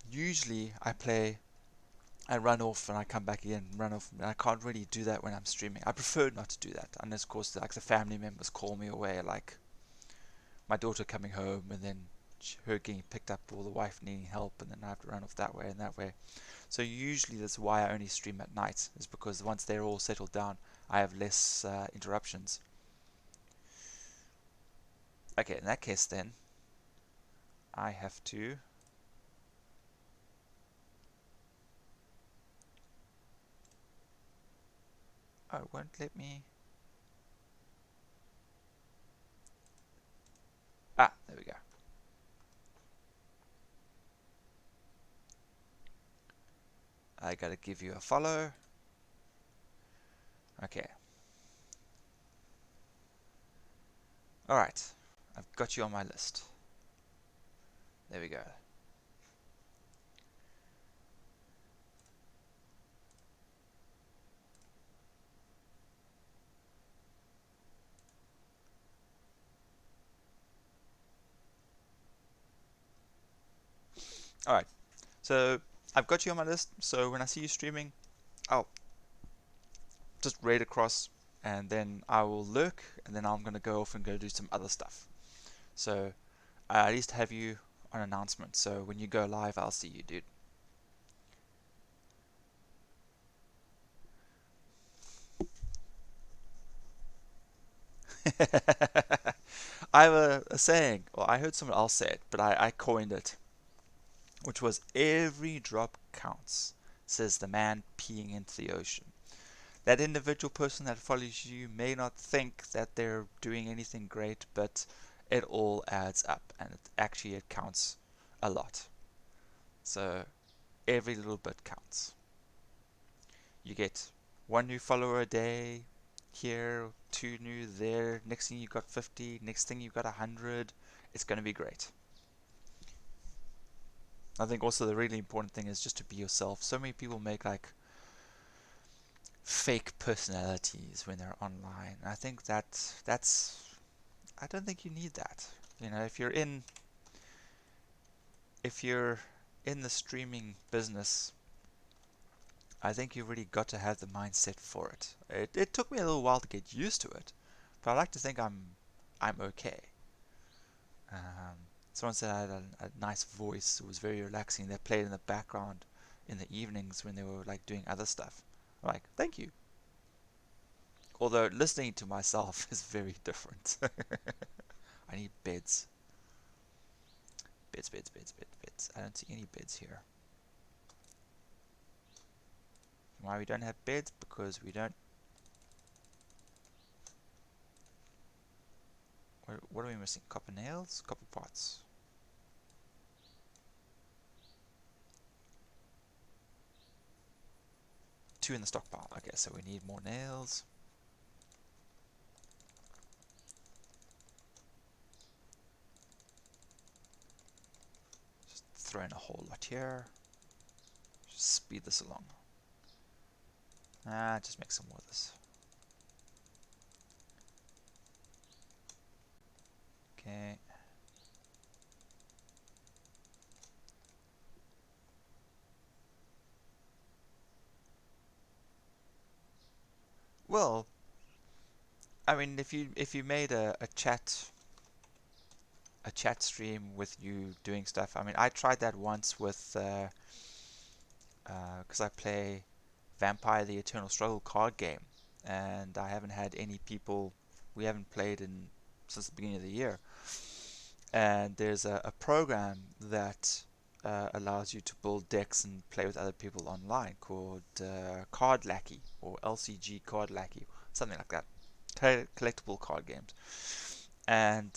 Usually I run off and I come back again, run off, and I can't really do that when I'm streaming. I prefer not to do that, unless of course like the family members call me away, like my daughter coming home and then her getting picked up or the wife needing help, and then I have to run off that way and that way. So usually that's why I only stream at night, is because once they're all settled down, I have less interruptions. Okay, in that case then, I have to. Oh, it won't let me. Ah, there we go. I gotta give you a follow. Okay. Alright. I've got you on my list. There we go. Alright. So I've got you on my list. So when I see you streaming, I'll just raid across and then I will lurk and then I'm gonna go off and go do some other stuff. So I at least have you on announcement. So when you go live, I'll see you, dude. I have a saying, or I heard someone else say it, but I coined it, which was every drop counts, says the man peeing into the ocean. That individual person that follows you may not think that they're doing anything great, but it all adds up, and it counts a lot. So every little bit counts. You get one new follower a day here, two new there. Next thing you got 50. Next thing you got 100. It's going to be great. I think also the really important thing is just to be yourself. So many people make like fake personalities when they're online. I think that's I don't think you need that. You know, if you're in the streaming business, I think you've really got to have the mindset for it. It took me a little while to get used to it, but I like to think I'm okay. Someone said I had a nice voice. It was very relaxing. They played in the background in the evenings when they were like doing other stuff. I'm like, thank you. Although listening to myself is very different. I need beds. Beds, beds, beds, beds, beds. I don't see any beds here. Why we don't have beds? Because we don't. What are we missing? Copper nails? Copper parts. Two in the stockpile. Okay, so we need more nails. throw in a whole lot here. Just speed this along. Just make some more of this. Okay. Well, I mean, if you made a chat stream with you doing stuff, I mean, I tried that once with because I play Vampire: The Eternal Struggle card game, and I haven't had any people. We haven't played in since the beginning of the year, and there's a program that allows you to build decks and play with other people online called Card Lackey or LCG Card Lackey, something like that. Collectible card games. And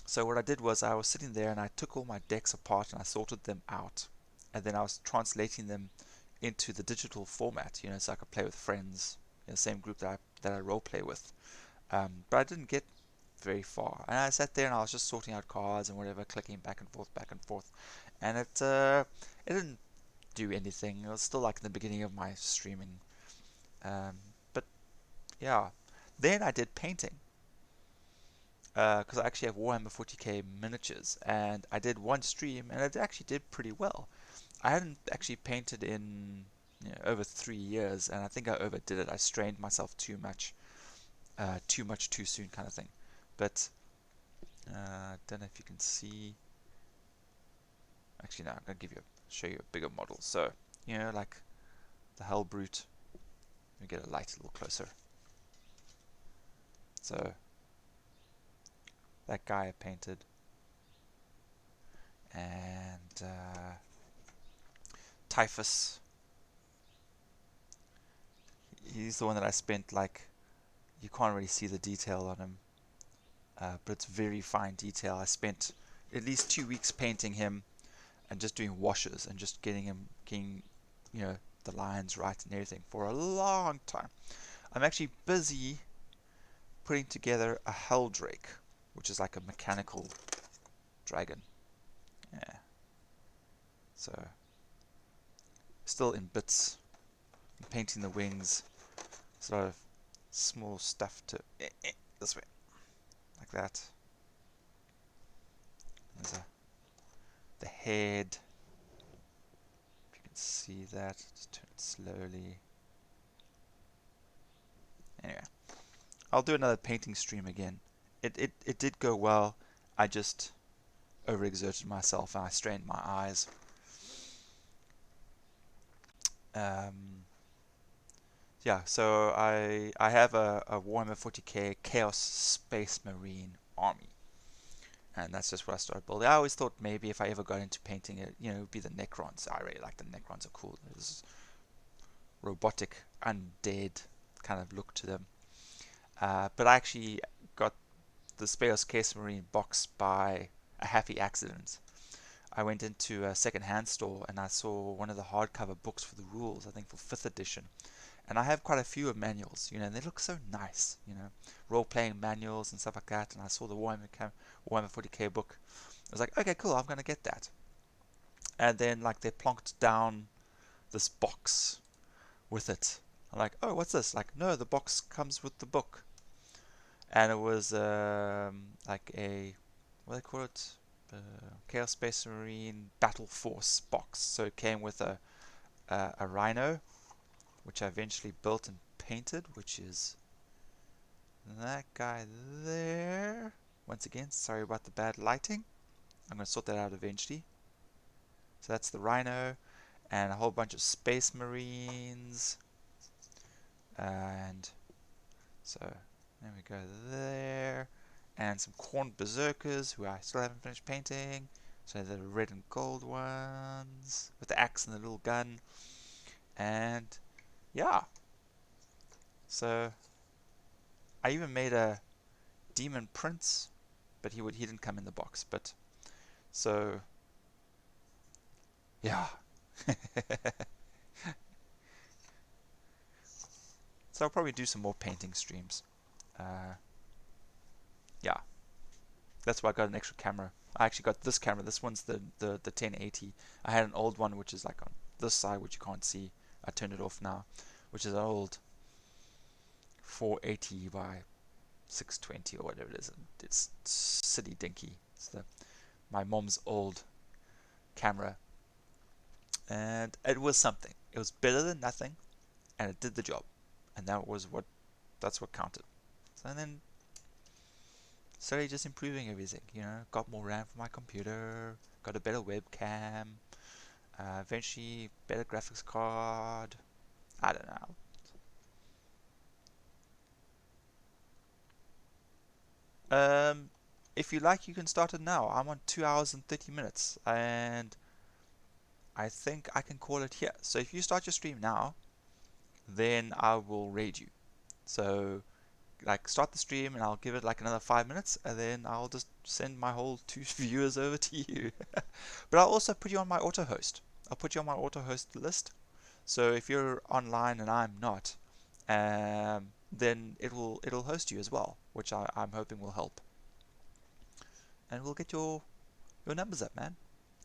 so what I did was I was sitting there and I took all my decks apart and I sorted them out, and then I was translating them into the digital format, so I could play with friends in the same group that I role play with. But I didn't get very far, and I sat there and I was just sorting out cards and whatever, clicking back and forth, and it didn't do anything. It was still like in the beginning of my streaming, um, but yeah. Then I did painting because I actually have Warhammer 40k miniatures, and I did one stream and it actually did pretty well. I hadn't actually painted in over 3 years, and I think I overdid it. I strained myself too much too soon, kind of thing. But I don't know if you can see. Actually, no, I'm gonna show you a bigger model. So like the Hell Brute. Let me get a light a little closer. So that guy I painted, and Typhus. He's the one that I spent like you can't really see the detail on him, but it's very fine detail. I spent at least 2 weeks painting him and just doing washes and just getting the lines right and everything for a long time. I'm actually busy putting together a Helldrake, which is like a mechanical dragon. Yeah. So still in bits. I'm painting the wings. There's a lot of small stuff to this way, like that. There's the head. If you can see that, just turn it slowly. Anyway, I'll do another painting stream again. It did go well. I just overexerted myself and I strained my eyes. Yeah, so I have a Warhammer 40k Chaos Space Marine army, and that's just what I started building. I always thought maybe if I ever got into painting it, it would be the Necrons. I really like the Necrons; are cool. There's robotic, undead kind of look to them. But I actually got the Space Marine box by a happy accident. I went into a second-hand store and I saw one of the hardcover books for the rules, I think for 5th edition. And I have quite a few of manuals, and they look so nice, role-playing manuals and stuff like that. And I saw the Warhammer 40k book. I was like, okay, cool, I'm going to get that. And then, like, they plonked down this box with it. I'm like, oh, what's this? Like, no, the box comes with the book. And it was like what do they call it? Chaos Space Marine Battle Force box. So it came with a Rhino, which I eventually built and painted, which is that guy there. Once again, sorry about the bad lighting. I'm going to sort that out eventually. So that's the Rhino, and a whole bunch of Space Marines. And so there we go there. And some Corn Berserkers, who I still haven't finished painting. So the red and gold ones, with the axe and the little gun. And yeah. So I even made a Demon Prince, but he didn't come in the box. But so yeah. So I'll probably do some more painting streams. Yeah, that's why I got an extra camera. I actually got this camera. This one's the 1080. I had an old one which is like on this side, which you can't see. I turned it off now, which is an old 480 by 620 or whatever it is. It's silly dinky. It's my mom's old camera, and it was something. It was better than nothing, and it did the job, and that's what counted. So, and then slowly just improving everything. Got more RAM for my computer, got a better webcam, eventually better graphics card. I don't know. If you like, you can start it now. I'm on 2 hours and 30 minutes, and I think I can call it here. So if you start your stream now, then I will raid you. So, like, start the stream, and I'll give it like another 5 minutes, and then I'll just send my whole 2 viewers over to you. But I'll also put you on my auto host. I'll put you on my auto host list. So if you're online and I'm not, then it'll host you as well, which I'm hoping will help. And we'll get your numbers up, man.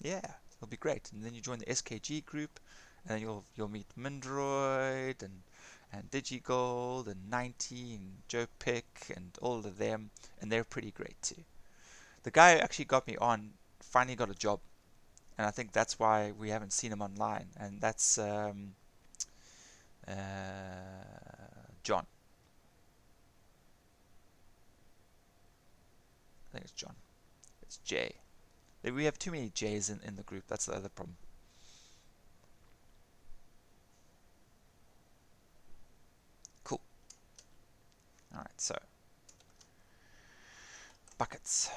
Yeah, it'll be great. And then you join the SKG group, and then you'll meet Mindroid and Digigold and 90 and Joe Pick and all of them, and they're pretty great too. The guy who actually got me on finally got a job, and I think that's why we haven't seen him online. And that's John. I think it's John. It's Jay. We have too many J's in the group. That's the other problem. Cool. Alright, so buckets.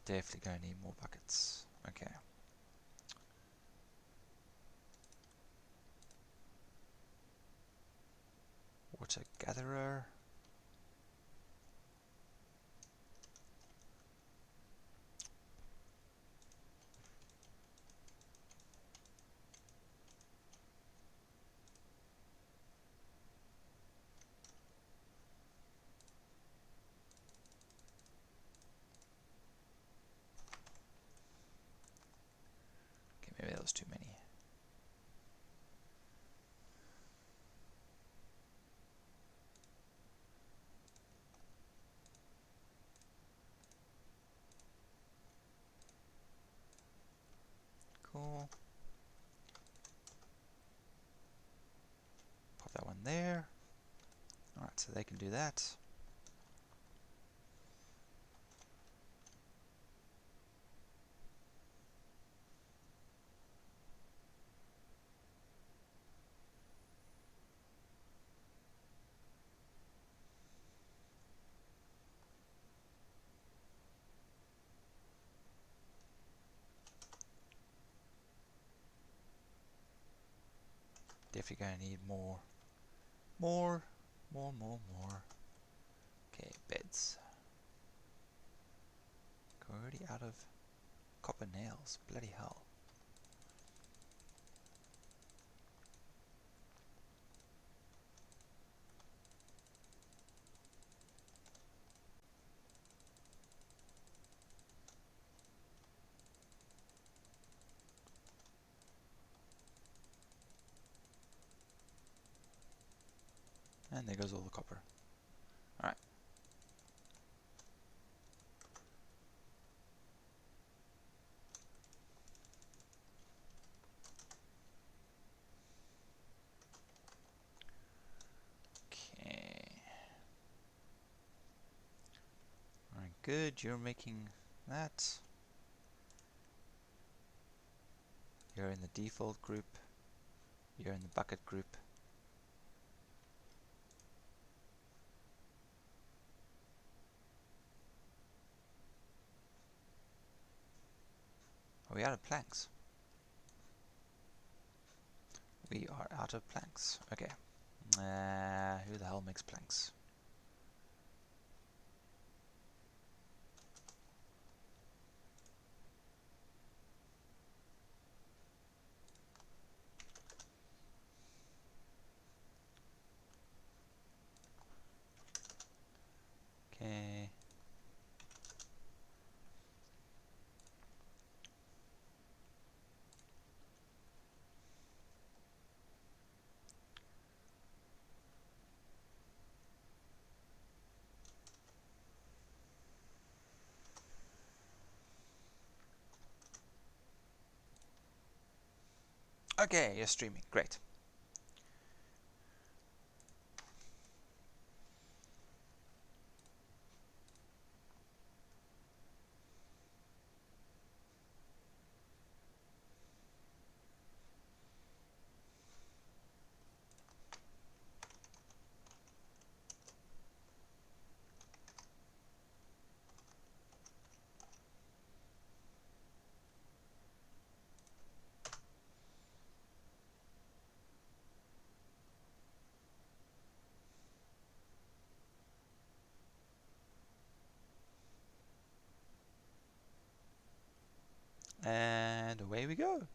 Definitely gonna need more buckets. Okay. Water gatherer. Okay, maybe that was too many. Cool. Pop that one there. Alright, so they can do that. Definitely gonna need more. More. More. Okay, beds. We're already out of copper nails. Bloody hell. And there goes all the copper. Alright. Okay. Alright, good. You're making that. You're in the default group. You're in the bucket group. Are we out of planks? We are out of planks. Okay. Who the hell makes planks? Okay. Okay, you're streaming. Great. And away we go.